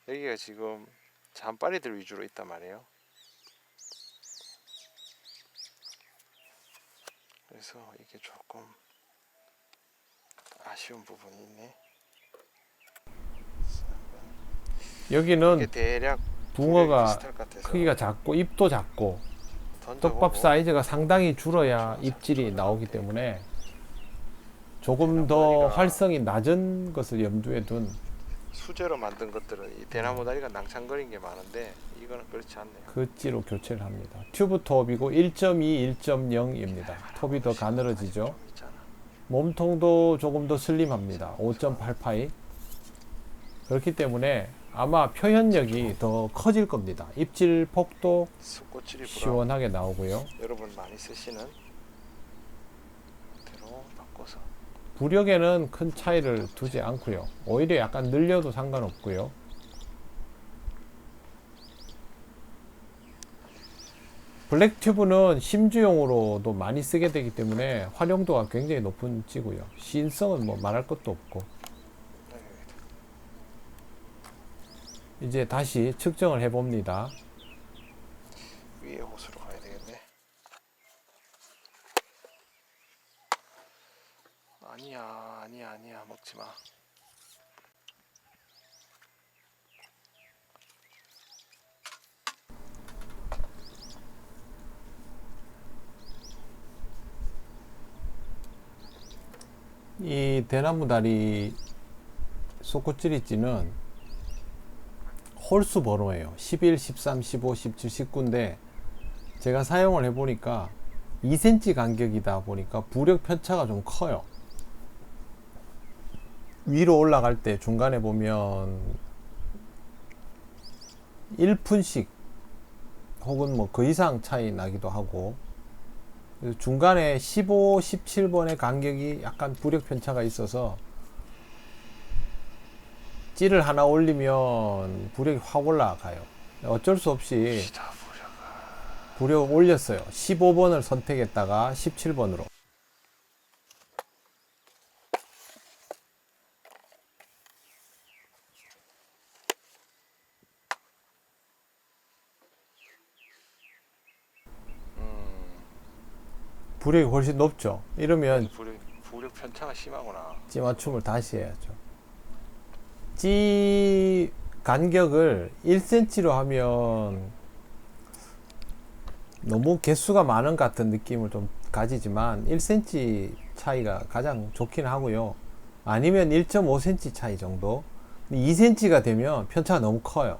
여기가 지금 잔바리들 위주로 있단 말이에요. 그래서 이게 조금 아쉬운 부분이 있네. 여기는 이게 대략 붕어가 비슷할 것 같아서 크기가 작고 입도 작고 던져보고 떡밥 사이즈가 상당히 줄어야 입질이 나오기 때문에 조금 더 활성이 낮은 것을 염두에 둔 수제로 만든 것들은 이 대나무 다리가 낭창거린 게 많은데 이거는 그렇지 않네요. 그 찌로 교체를 합니다. 튜브 톱이고 1.2, 1.0입니다. 톱이 더 가늘어지죠. 몸통도 조금 더 슬림합니다. 5.8파이. 그렇기 때문에 아마 표현력이 더 커질 겁니다. 입질 폭도 시원하게 나오고요. 여러분 많이 쓰시는 대로 바꿔서 부력에는 큰 차이를 두지 않고요. 오히려 약간 늘려도 상관없고요. 블랙 튜브는 심주용으로도 많이 쓰게 되기 때문에 활용도가 굉장히 높은 찌고요. 시인성은 뭐 말할 것도 없고. 이제 다시 측정을 해 봅니다. 위에 호수로 가야 되겠네. 아니야 먹지 마. 이 대나무 다리 속꼬찌리찌는 홀수 번호예요. 11, 13, 15, 17, 19인데 제가 사용을 해보니까 2cm 간격이다 보니까 부력 편차가 좀 커요. 위로 올라갈 때 중간에 보면 1푼씩 혹은 뭐 그 이상 차이 나기도 하고, 중간에 15, 17번의 간격이 약간 부력 편차가 있어서 찌를 하나 올리면 부력이 확 올라가요. 어쩔 수 없이 부력 올렸어요. 15번을 선택했다가 17번으로. 부력이 훨씬 높죠. 이러면 부력 편차가 심하구나. 찌 맞춤을 다시 해야죠. 찌 간격을 1cm로 하면 너무 개수가 많은 것 같은 느낌을 좀 가지지만 1cm 차이가 가장 좋긴 하고요. 아니면 1.5cm 차이 정도. 2cm가 되면 편차가 너무 커요.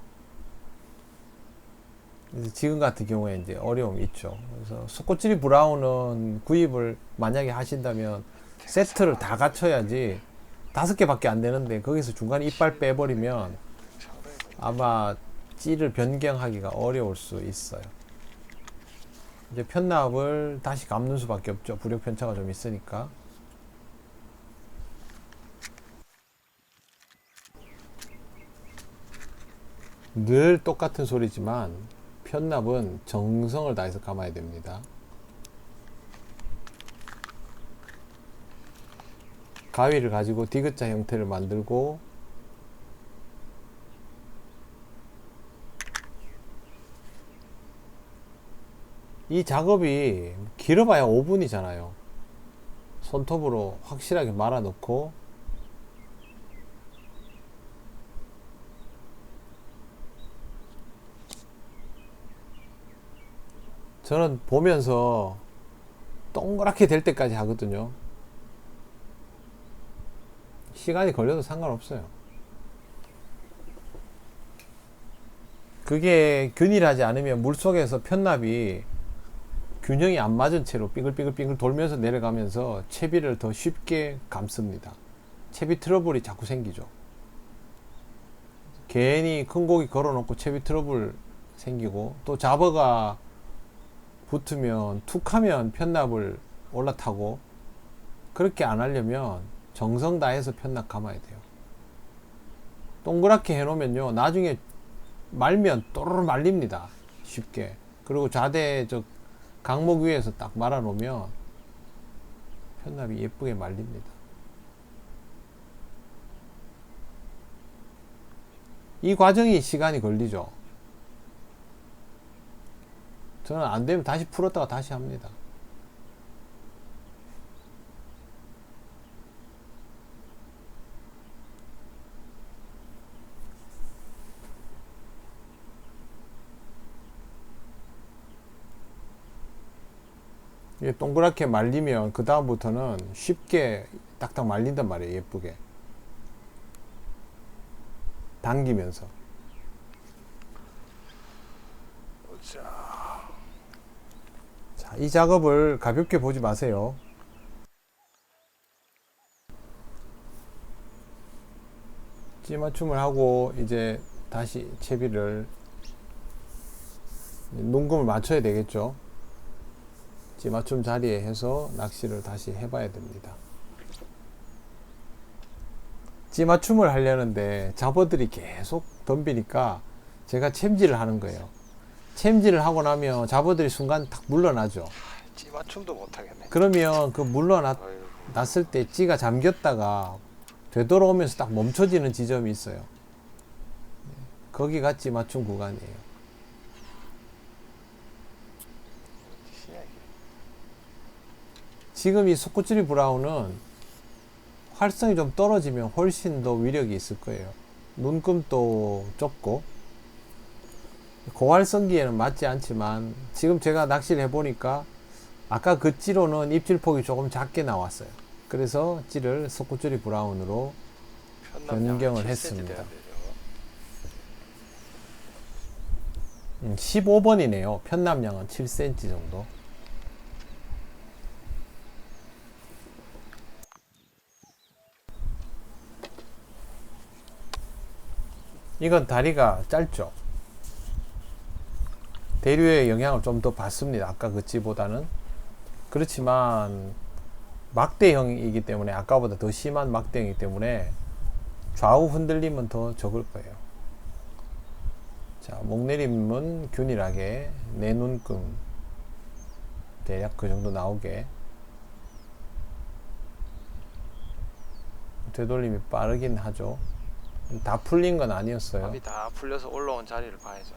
그래서 지금 같은 경우에 이제 어려움이 있죠. 그래서 속꼬치리 브라운은 구입을 만약에 하신다면 세트를 다 갖춰야지 5개밖에 안 되는데, 거기서 중간에 이빨 빼버리면 아마 찌를 변경하기가 어려울 수 있어요. 이제 편납을 다시 감는 수밖에 없죠. 부력 편차가 좀 있으니까. 늘 똑같은 소리지만 편납은 정성을 다해서 감아야 됩니다. 가위를 가지고 디귿자 형태를 만들고, 이 작업이 길어봐야 5분이잖아요. 손톱으로 확실하게 말아 놓고, 저는 보면서 동그랗게 될 때까지 하거든요. 시간이 걸려도 상관없어요. 그게 균일하지 않으면 물속에서 편납이 균형이 안 맞은 채로 빙글빙글 돌면서 내려가면서 채비를 더 쉽게 감습니다. 채비 트러블이 자꾸 생기죠. 괜히 큰 고기 걸어놓고 채비 트러블 생기고, 또 잡어가 붙으면 툭하면 편납을 올라타고, 그렇게 안 하려면 정성 다해서 편납 감아야 돼요. 동그랗게 해놓으면요, 나중에 말면 또르르 말립니다. 쉽게. 그리고 좌대 강목 위에서 딱 말아 놓으면 편납이 예쁘게 말립니다. 이 과정이 시간이 걸리죠. 저는 안 되면 다시 풀었다가 다시 합니다. 이게 동그랗게 말리면 그 다음부터는 쉽게 딱딱 말린단 말이에요. 예쁘게 당기면서. 자, 이 작업을 가볍게 보지 마세요. 찌 맞춤을 하고 이제 다시 채비를, 눈금을 맞춰야 되겠죠. 찌 맞춤 자리에 해서 낚시를 다시 해봐야 됩니다. 찌 맞춤을 하려는데 잡어들이 계속 덤비니까 제가 챔질을 하는 거예요. 챔질을 하고 나면 잡어들이 순간 탁 물러나죠. 찌 맞춤도 못하겠네. 그러면 그 물러났을 때 찌가 잠겼다가 되돌아오면서 딱 멈춰지는 지점이 있어요. 거기가 찌 맞춤 구간이에요. 지금 이 속꼬치리 브라운은 활성이 좀 떨어지면 훨씬 더 위력이 있을 거예요. 눈금도 좁고 고활성기에는 맞지 않지만, 지금 제가 낚시를 해보니까 아까 그 찌로는 입질폭이 조금 작게 나왔어요. 그래서 찌를 속꼬치리 브라운으로 변경을 했습니다. 15번이네요. 편납량은 7cm 정도. 이건 다리가 짧죠. 대류의 영향을 좀 더 받습니다. 아까 그 찌보다는. 그렇지만 막대형이기 때문에, 아까보다 더 심한 막대형이기 때문에 좌우 흔들림은 더 적을 거예요. 자, 목내림은 균일하게 내 눈금 대략 그 정도 나오게. 되돌림이 빠르긴 하죠. 다 풀린 건 아니었어요. 밥이 다 풀려서 올라온 자리를 봐야죠.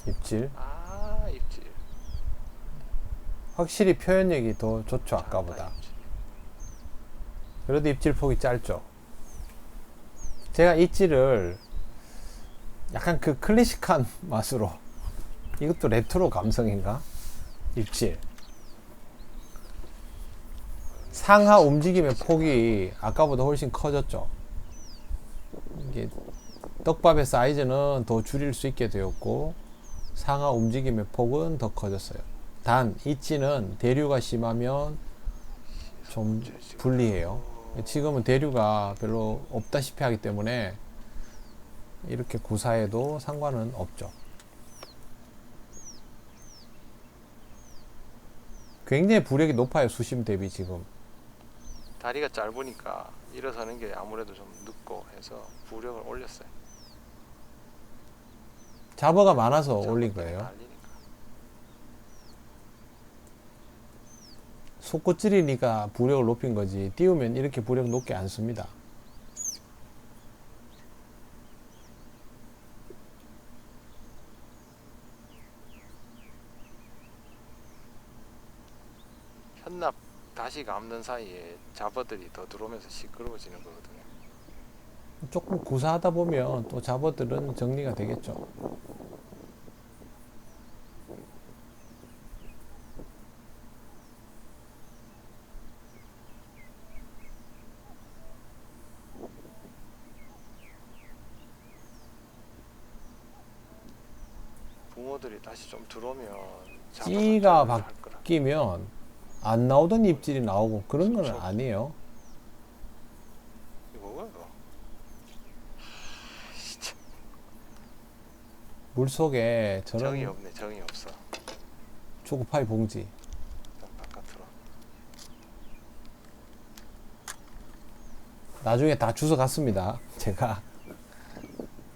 입질. 아, 입질. 확실히 표현력이 더 좋죠, 아까보다. 입질. 그래도 입질 폭이 짧죠. 제가 입질을 약간 그 클래식한 맛으로, 이것도 레트로 감성인가? 입질. 상하 움직임의 폭이 아까보다 훨씬 커졌죠. 이게 떡밥의 사이즈는 더 줄일 수 있게 되었고, 상하 움직임의 폭은 더 커졌어요. 단, 입지는 대류가 심하면 좀 불리해요. 지금은 대류가 별로 없다시피 하기 때문에 이렇게 구사해도 상관은 없죠. 굉장히 부력이 높아요, 수심 대비 지금. 다리가 짧으니까 일어서는 게 아무래도 좀 늦고 해서 부력을 올렸어요. 잡어가 많아서 올린 거예요. 날리니까. 속꽃질이니까 부력을 높인 거지, 띄우면 이렇게 부력 높게 안 씁니다. 현납 다시 감는 사이에 잡어들이 더 들어오면서 시끄러워지는 거거든요. 조금 구사하다 보면 또 잡어들은 정리가 되겠죠. 붕어들이 다시 좀 들어오면 찌가 할 거라. 바뀌면 안 나오던 입질이 나오고 그런 건 그렇죠. 아니에요. 이거 뭐야 이거? 진짜 물속에 정이 저런 없네. 정이 없어. 초코파이 봉지, 일단 바깥으로. 나중에 다 주워 갔습니다. 제가.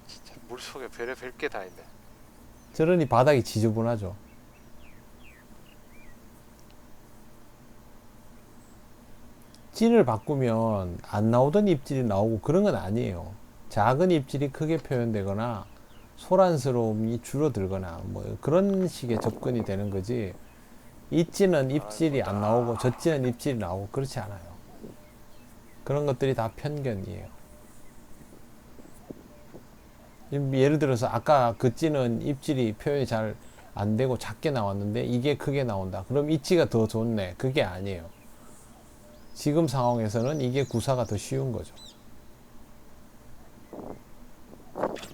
진짜 물속에 별의별 게 다 있네. 저러니 바닥이 지저분하죠. 찌를 바꾸면 안 나오던 입질이 나오고 그런 건 아니에요. 작은 입질이 크게 표현되거나 소란스러움이 줄어들거나 뭐 그런 식의 접근이 되는 거지, 이 찌는 입질이 안 나오고 저 찌는 입질이 나오고 그렇지 않아요. 그런 것들이 다 편견이에요. 예를 들어서 아까 그 찌는 입질이 표현이 잘 안 되고 작게 나왔는데 이게 크게 나온다. 그럼 이 찌가 더 좋네. 그게 아니에요. 지금 상황에서는 이게 구사가 더 쉬운 거죠.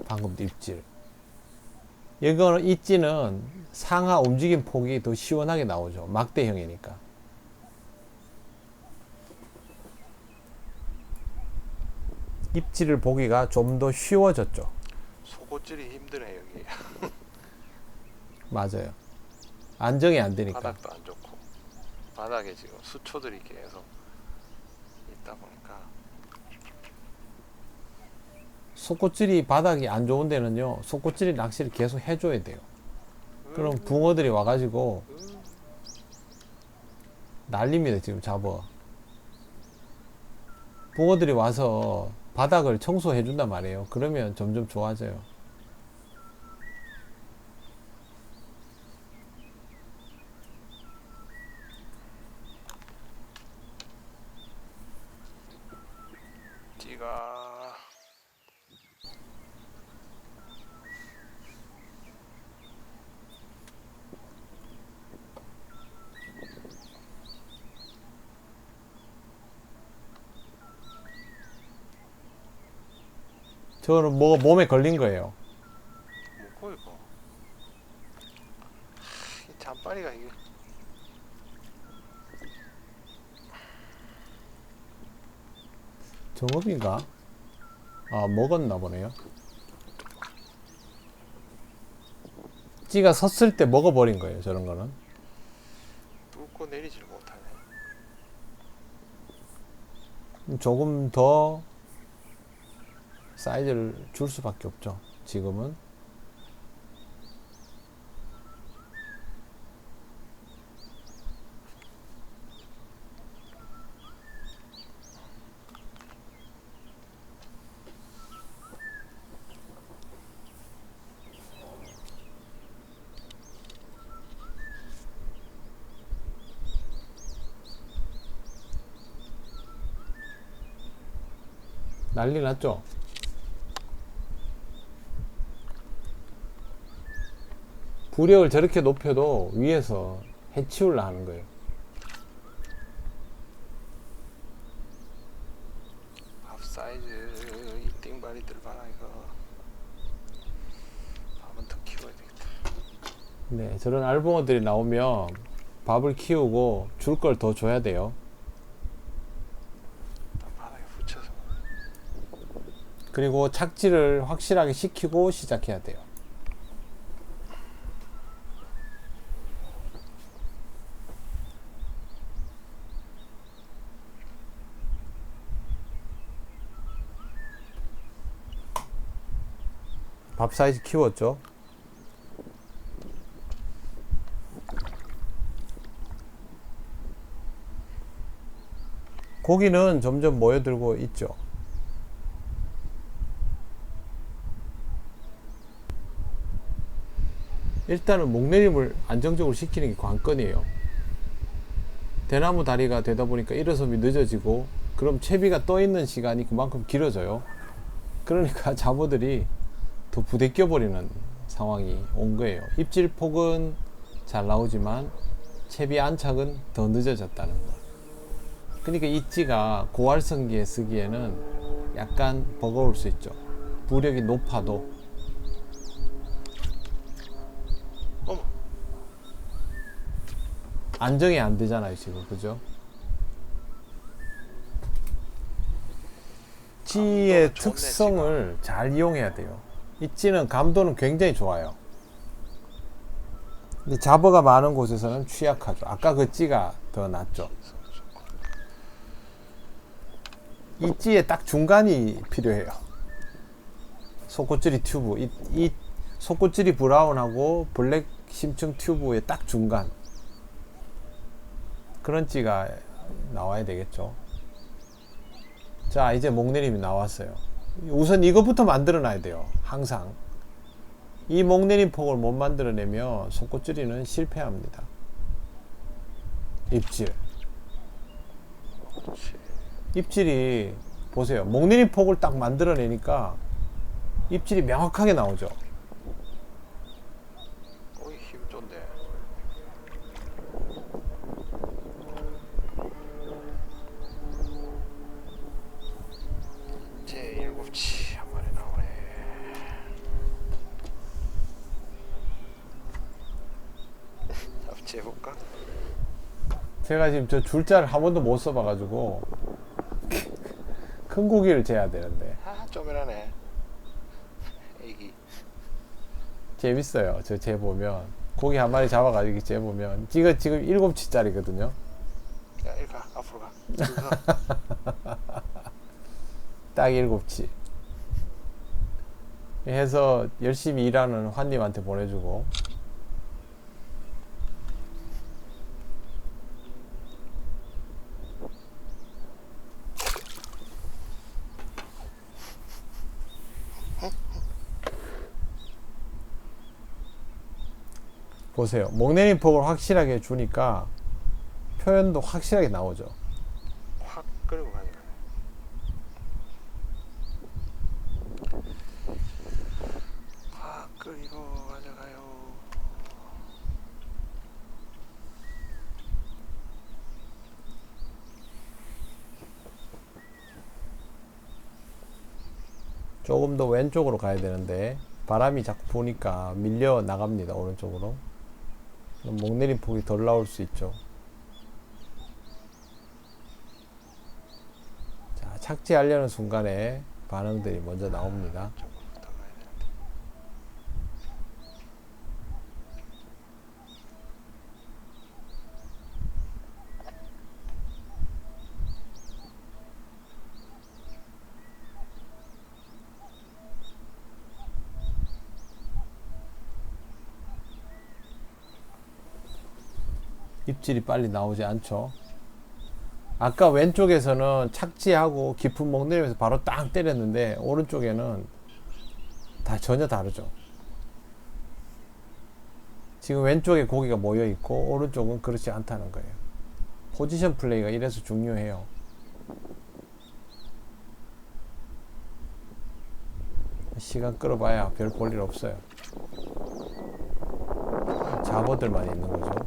방금도 입질. 이거는 이 찌는 상하 움직임 폭이 더 시원하게 나오죠. 막대형이니까. 입질을 보기가 좀 더 쉬워졌죠. 속옷질이 힘드네 여기. 맞아요. 안정이 안 되니까. 바닥도 안 좋고 바닥에 지금 수초들이 계속 있다 보니까 속꽃질이 바닥이 안 좋은 데는요, 속꽃질이 낚시를 계속 해줘야 돼요. 그럼 붕어들이 와가지고 난립니다. 지금 잡어. 붕어들이 와서 바닥을 청소해 준단 말이에요. 그러면 점점 좋아져요. 찌가 저는 뭐가 몸에 걸린 거예요. 뭐고 이거? 이 잔바리가 이게 정업인가? 아, 먹었나 보네요. 찌가 섰을 때 먹어버린 거예요, 저런 거는. 뚫고 내리질 못하네. 조금 더 사이즈를 줄 수밖에 없죠, 지금은. 난리 났죠? 부력을 저렇게 높여도 위에서 해치우려 하는 거예요. 밥 사이즈 이 띵바리들 봐라 이거. 밥은 더 키워야 되겠다. 네, 저런 알붕어들이 나오면 밥을 키우고 줄 걸 더 줘야 돼요. 바닥에 붙여서. 그리고 착지를 확실하게 시키고 시작해야 돼요. 밥 사이즈 키웠죠? 고기는 점점 모여들고 있죠. 일단은 목내림을 안정적으로 시키는 게 관건이에요. 대나무 다리가 되다 보니까 일어섬이 늦어지고, 그럼 채비가 떠 있는 시간이 그만큼 길어져요. 그러니까 잡어들이 더 부대껴 버리는 상황이 온 거예요. 입질 폭은 잘 나오지만 채비 안착은 더 늦어졌다는 거. 그러니까 이 찌가 고활성기에 쓰기에는 약간 버거울 수 있죠. 부력이 높아도. 어머. 안정이 안 되잖아요, 지금. 그죠? 찌의 좋네, 특성을 잘 이용해야 돼요. 이 찌는 감도는 굉장히 좋아요. 근데 잡어가 많은 곳에서는 취약하죠. 아까 그 찌가 더 낫죠. 이 찌에 딱 중간이 필요해요. 속꽃질이 튜브. 이 속꽃질이 브라운하고 블랙 심층 튜브의 딱 중간. 그런 찌가 나와야 되겠죠. 자, 이제 목내림이 나왔어요. 우선 이것부터 만들어 놔야 돼요. 항상. 이 목내림 폭을 못 만들어내면 속꽃질이는 실패합니다. 입질. 그렇지. 입질이 보세요. 목내림 폭을 딱 만들어내니까 입질이 명확하게 나오죠. 어이 힘 좋네. 이제 일곱치 한 마리 나오네. 잡지 해볼까? 제가 지금 저 줄자를 한 번도 못 써봐가지고 큰 고기를 재야 되는데 아 쪼매라네. 애기. 재밌어요. 저 재보면 고기 한 마리 잡아가지고 재보면 지금 7치짜리거든요. 야 이리 가. 앞으로 가. 줄 서. 딱 7치 해서 열심히 일하는 환님한테 보내주고. 보세요. 목내림 폭을 확실하게 주니까 표현도 확실하게 나오죠. 확 끌고 가네. 확 끌고 가져가요. 조금 더 왼쪽으로 가야 되는데 바람이 자꾸 부니까 밀려 나갑니다. 오른쪽으로. 목내림 폭이 덜 나올 수 있죠. 자, 착지하려는 순간에 반응들이 먼저 나옵니다. 조금 더 가야 되는데. 입질이 빨리 나오지 않죠. 아까 왼쪽에서는 착지하고 깊은 목 내리면서 바로 딱 때렸는데 오른쪽에는 다 전혀 다르죠. 지금 왼쪽에 고기가 모여 있고 오른쪽은 그렇지 않다는 거예요. 포지션 플레이가 이래서 중요해요. 시간 끌어봐야 별 볼 일 없어요. 잡어들만 있는 거죠.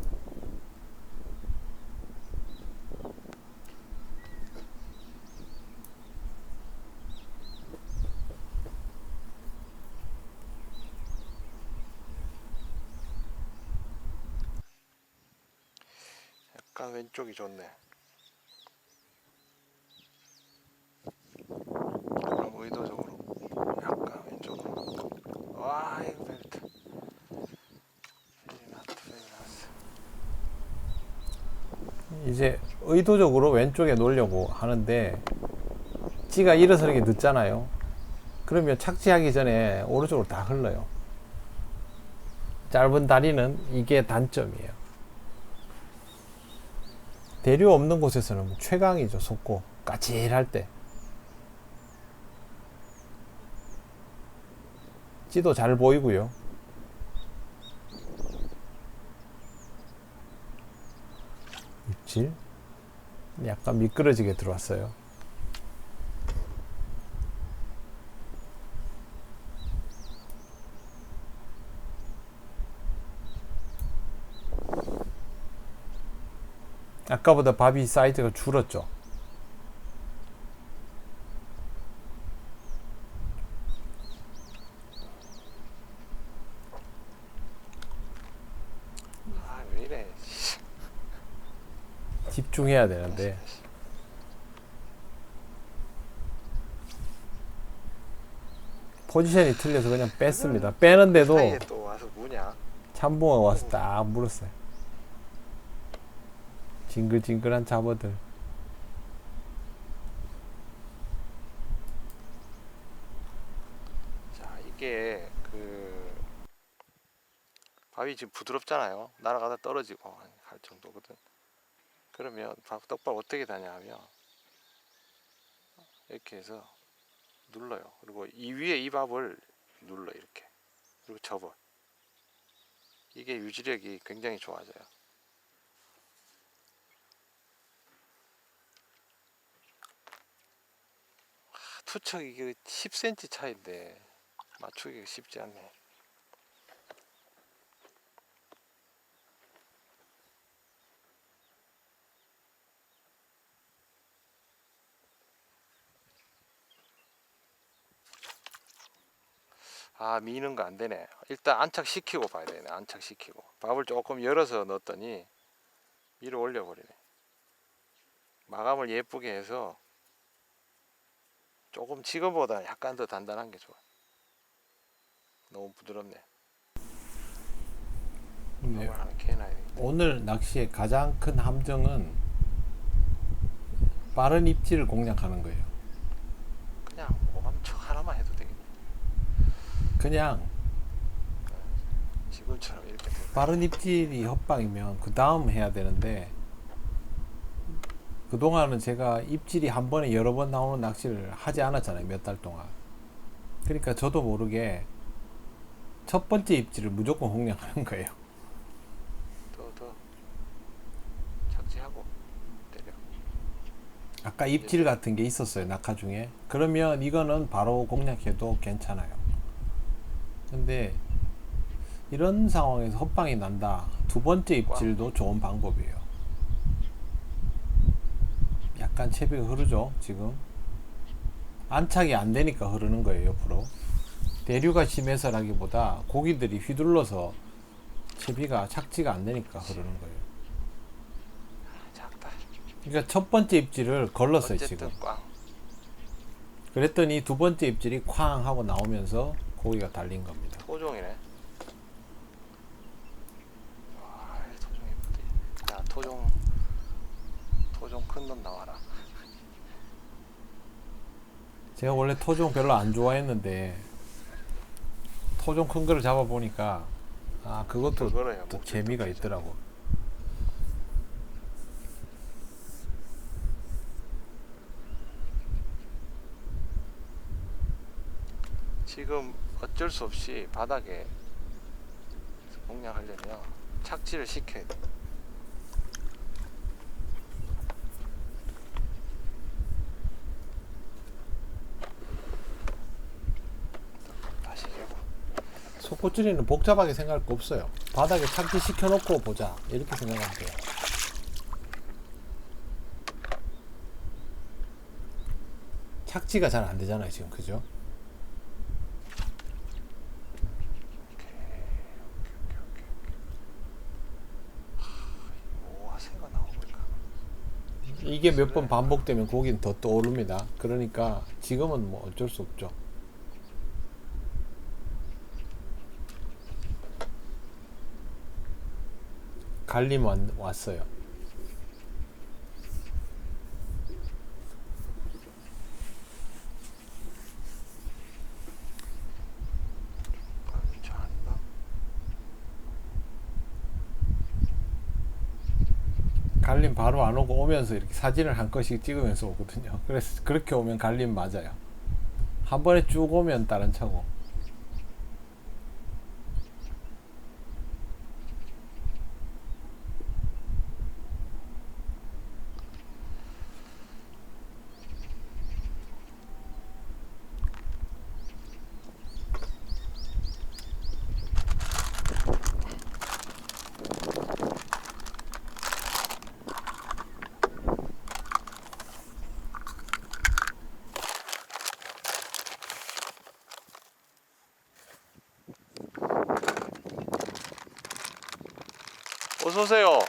약간 왼쪽이 좋네. 그럼 의도적으로 약간 왼쪽으로. 와 이거 베르트. 페리나스. 이제 의도적으로 왼쪽에 놓으려고 하는데 찌가 일어서는 게 늦잖아요. 그러면 착지하기 전에 오른쪽으로 다 흘러요. 짧은 다리는 이게 단점이에요. 대류 없는 곳에서는 최강이죠. 속고 까칠할 때 찌도 잘 보이고요. 입질 약간 미끄러지게 들어왔어요. 아까보다 바비 사이즈가 줄었죠. 아 왜 이래. 집중해야 되는데 포지션이 틀려서 그냥 뺐습니다. 빼는데도 사이에 또 와서 뭐냐. 참붕어가 와서 딱 물었어요. 징글징글한 잡어들. 자 이게 그 바위 지금 부드럽잖아요. 날아가다 떨어지고 할 정도거든. 그러면 떡밥 어떻게 다냐 하면 이렇게 해서 눌러요. 그리고 이 위에 이 밥을 눌러 이렇게. 그리고 접어. 이게 유지력이 굉장히 좋아져요. 투척 이게 10cm 차이인데 맞추기가 쉽지 않네. 아 미는 거 안 되네. 일단 안착시키고 봐야 되네. 안착시키고 밥을 조금 열어서 넣었더니 위로 올려 버리네. 마감을 예쁘게 해서 조금 지금보다 약간 더 단단한 게 좋아. 너무 부드럽네. 네. 밥을 하나 캐놔야 돼. 오늘 낚시의 가장 큰 함정은 빠른 입질을 공략하는 거예요. 그냥 오감척 하나만 해도 되겠네. 그냥 지금처럼 이렇게 되면 빠른 입질이 헛방이면 그 다음 해야 되는데 그동안은 제가 입질이 한 번에 여러 번 나오는 낚시를 하지 않았잖아요. 몇 달 동안. 그러니까 저도 모르게 첫 번째 입질을 무조건 공략하는 거예요. 더 착지하고 때려. 아까 입질 같은 게 있었어요. 낙하 중에. 그러면 이거는 바로 공략해도 괜찮아요. 근데 이런 상황에서 헛방이 난다. 두 번째 입질도 좋은 방법이에요. 약간 채비가 흐르죠. 지금 안착이 안 되니까 흐르는 거예요. 옆으로. 대류가 심해서라기보다 고기들이 휘둘러서 채비가 착지가 안 되니까 흐르는 거예요. 작다. 그러니까 첫 번째 입질을 걸렀어요. 어쨌든 지금 꽝. 그랬더니 두 번째 입질이 쾅 하고 나오면서 고기가 달린 겁니다. 토종이네. 와, 토종 예쁘지. 야, 토종 큰 놈 나와라. 제가 원래 토종 별로 안 좋아했는데 토종 큰 거를 잡아보니까 그것도 그거래요. 또 목줄 재미가 뜯기죠. 있더라고. 지금 어쩔 수 없이 바닥에 공략하려면 착지를 시켜야 돼. 다시 해고. 속고줄이는 복잡하게 생각할 거 없어요. 바닥에 착지 시켜놓고 보자 이렇게 생각하면 돼요. 착지가 잘 안 되잖아요 지금, 그죠? 오화새가 나오니까. 이게 몇 번 반복되면 고기는 더 떠오릅니다. 그러니까 지금은 뭐 어쩔 수 없죠. 갈림 왔어요. 저 아닌가? 갈림 바로 안 오고 오면서 이렇게 사진을 한 건씩 찍으면서 오거든요. 그래서 그렇게 오면 갈림 맞아요. 한 번에 쭉 오면 다른 차고. 어서 오세요.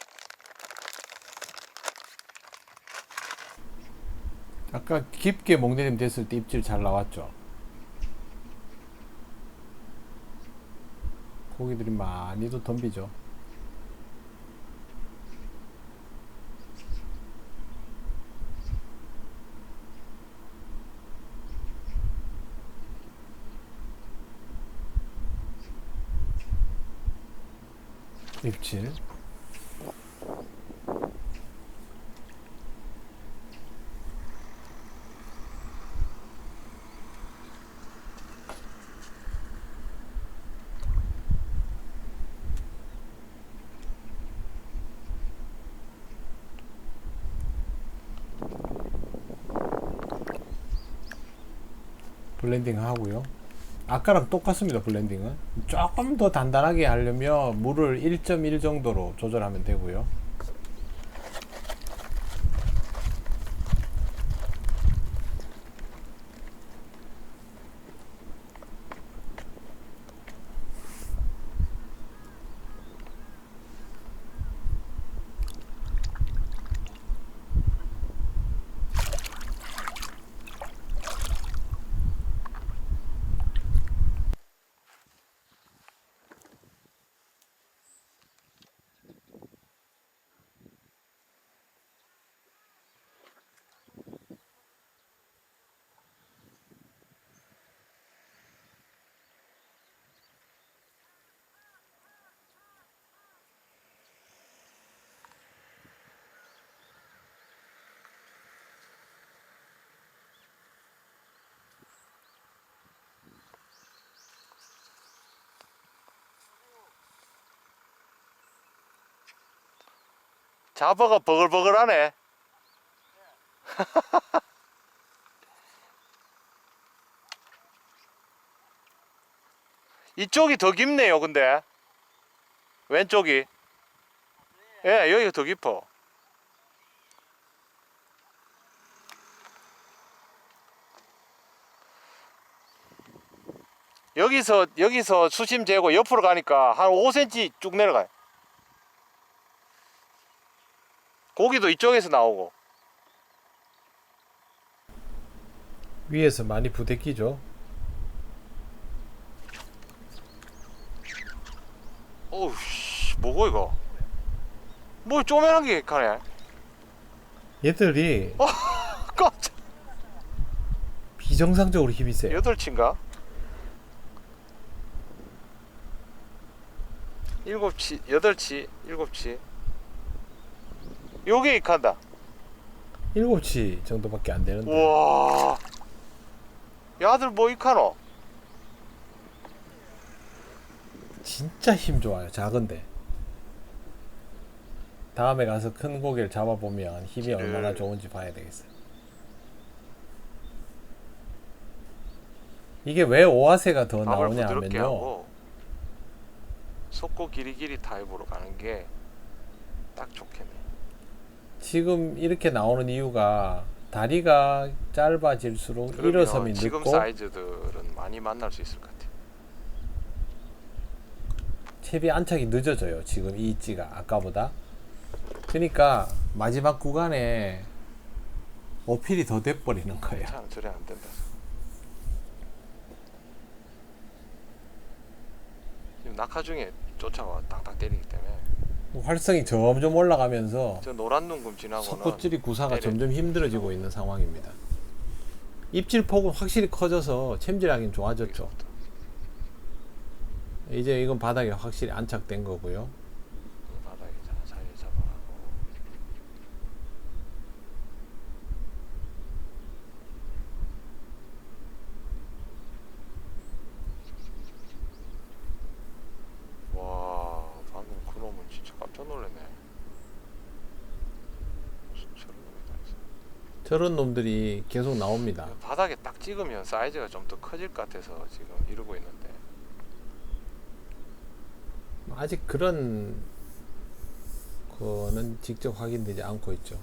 아까 깊게 몽내림 됐을 때 입질 잘 나왔죠. 고기들이 많이도 덤비죠. 입질. 블렌딩 하고요. 아까랑 똑같습니다. 블렌딩은 조금 더 단단하게 하려면 물을 1.1 정도로 조절하면 되고요. 잡어가 버글버글하네. 이쪽이 더 깊네요. 근데 왼쪽이, 예, 여기가 더 깊어. 여기서 수심 재고 옆으로 가니까 한 5cm 쭉 내려가요. 고기도 이쪽에서 나오고. 위에서 많이 부대끼죠. 어우 씨 뭐고 이거 뭐 쪼매난 게 가네. 얘들이 깜짝. 비정상적으로 힘이 세요. 8치인가? 7치, 8치, 7치. 요게 익한다. 7치 정도밖에 안 되는데. 우와. 야들 뭐 익하노? 진짜 힘 좋아요. 작은데. 다음에 가서 큰 고기를 잡아보면 힘이 네. 얼마나 좋은지 봐야 되겠어요. 이게 왜 오아세가 더 밥을 나오냐 부드럽게 하면요. 하고 속고 길이길이 타입으로 가는 게 딱 좋겠네. 지금 이렇게 나오는 이유가 다리가 짧아질수록 일어섬이 그러면 지금 늦고 사이즈들은 많이 만날 수 있을 것 같아. 채비 안착이 늦어져요. 지금 이 입지가 아까보다. 그러니까 마지막 구간에 어필이 더 돼버리는 거예요. 참 저래 안 된다. 지금 낙하 중에 쫓아와 딱딱 때리기 때문에 활성이 점점 올라가면서 저 노란 눈금 지나고는 속꽃질이 구사가 때려. 점점 힘들어지고 있는 상황입니다. 입질 폭은 확실히 커져서 챔질하기는 좋아졌죠. 이제 이건 바닥에 확실히 안착된 거고요. 바닥에 자리 잡아가고 와 방금 그놈은 진짜 깜짝 놀랐네. 무슨 저런 놈이 다 있어. 저런 놈들이 계속 나옵니다. 바닥에 딱 찍으면 사이즈가 좀 더 커질 것 같아서 지금 이러고 있는데 아직 그런 거는 직접 확인되지 않고 있죠.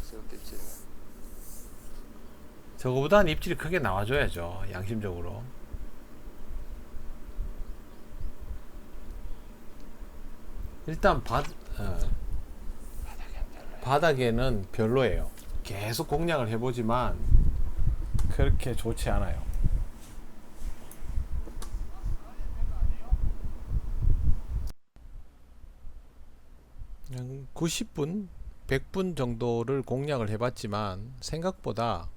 쓸데있지. 저거보다는 입질이 크게 나와줘야죠. 양심적으로. 일단 바닥에는 별로예요. 계속 공략을 해보지만 그렇게 좋지 않아요. 그냥 90분, 100분 정도를 공략을 해봤지만 생각보다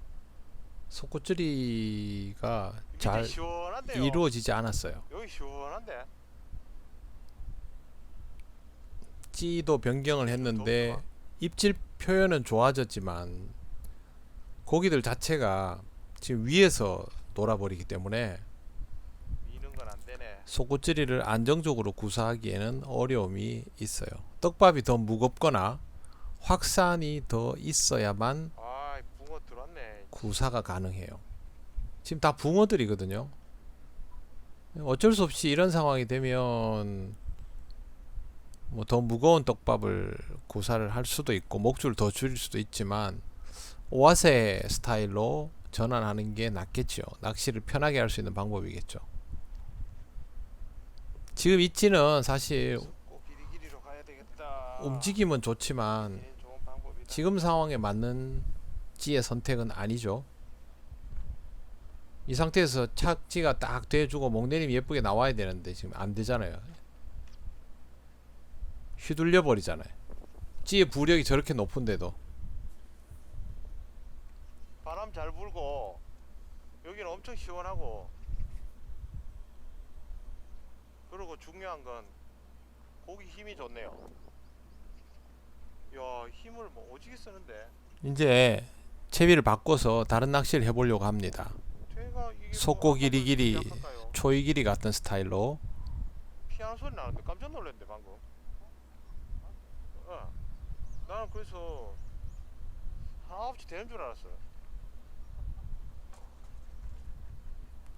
속꽃질이가 잘 시원한데요. 이루어지지 않았어요. 여기 시원한데. 찌도 변경을 했는데 입질 표현은 좋아졌지만 고기들 자체가 지금 위에서 놀아버리기 때문에 미는 건 안 되네. 속꽃질이를 안정적으로 구사하기에는 어려움이 있어요. 떡밥이 더 무겁거나 확산이 더 있어야만 아, 붕어 들어왔네. 구사가 가능해요. 지금 다 붕어들이거든요. 어쩔 수 없이 이런 상황이 되면 뭐 더 무거운 떡밥을 구사를 할 수도 있고 목줄을 더 줄일 수도 있지만 오아세 스타일로 전환하는 게 낫겠죠. 낚시를 편하게 할 수 있는 방법이겠죠. 지금 있지는 사실 꼭 길이길이로 가야 되겠다. 움직임은 좋지만 제일 좋은 방법이다. 지금 상황에 맞는 찌의 선택은 아니죠. 이 상태에서 착지가 딱 돼주고 목내림이 예쁘게 나와야 되는데 지금 안 되잖아요. 휘둘려 버리잖아요. 찌의 부력이 저렇게 높은데도. 바람 잘 불고 여기는 엄청 시원하고 그리고 중요한 건 고기 힘이 좋네요. 야 힘을 뭐 오지게 쓰는데. 이제 채비를 바꿔서 다른 낚시를 해보려고 합니다. 제가 이게 속고 뭐 길이길이 아까도 약할까요? 초이 길이 같은 스타일로 피아노 소리 나는데 깜짝 놀랐는데 방금. 나는 그래서 한 9시 되는 줄 알았어요.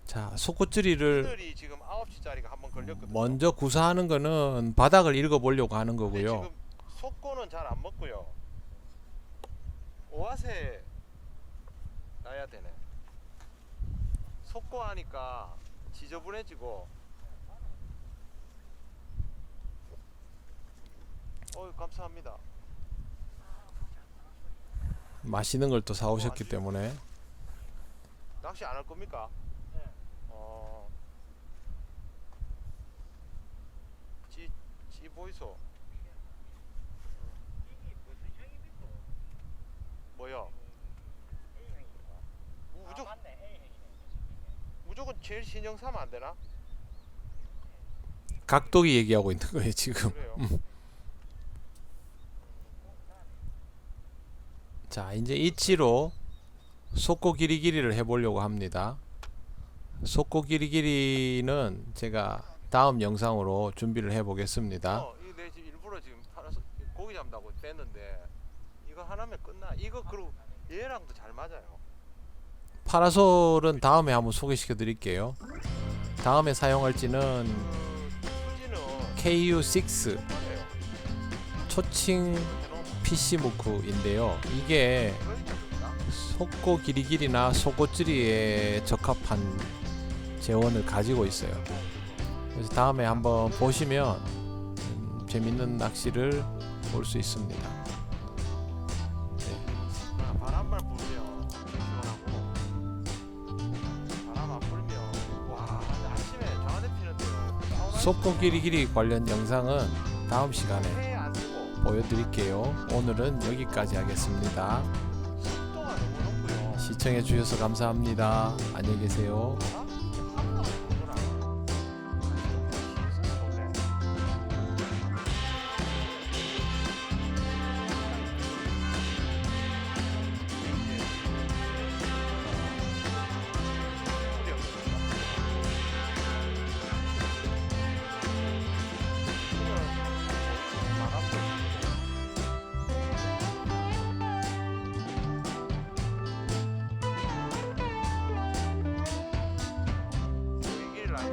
자 속꽃질이를 오늘이 지금 9시짜리가 한번 걸렸거든요. 먼저 구사하는 거는 바닥을 읽어보려고 하는 근데 거고요. 지금 속고는 잘 안 먹고요. 오아세 놔야 되네. 속고 하니까 지저분해지고. 감사합니다. 맛있는 걸 또 사오셨기 때문에 낚시 안 할 겁니까? 네. 어. 지 보이소. 이게 무슨 형입니까? 뭐요? A형입니까? 무조건 아, 맞네. A형이네. 무조건 제일 신형 사면 안 되나? 각도기 얘기하고 있는 거예요 지금. 그래요. 자, 이제 이치로 속고 길이길이를 해보려고 합니다. 속고 길이길이는 제가 다음 영상으로 준비를 해보겠습니다. 이거 내 지금 일부러 지금 팔아서 고기 잡는다고 뺐는데 이거 하나면 끝나. 이거 그리고 얘랑도 잘 맞아요. 파라솔은 다음에 한번 소개시켜 드릴게요. 다음에 사용할지는 후지는 KU6 뭐예요? 초칭 PC 무크인데요. 이게 속고 길이길이나 속고찌리에 적합한 재원을 가지고 있어요. 그래서 다음에 한번 보시면 재밌는 낚시를 볼 수 있습니다. 바람만 불면 시원하고 바람 안 불면 와 아침에 장안에 피는데 속고 길이길이 관련 영상은 다음 시간에 해안 뜨고 보여드릴게요. 오늘은 여기까지 하겠습니다. 습도가 너무 높고요. 시청해 주셔서 감사합니다. 안녕히 계세요. 이길 라인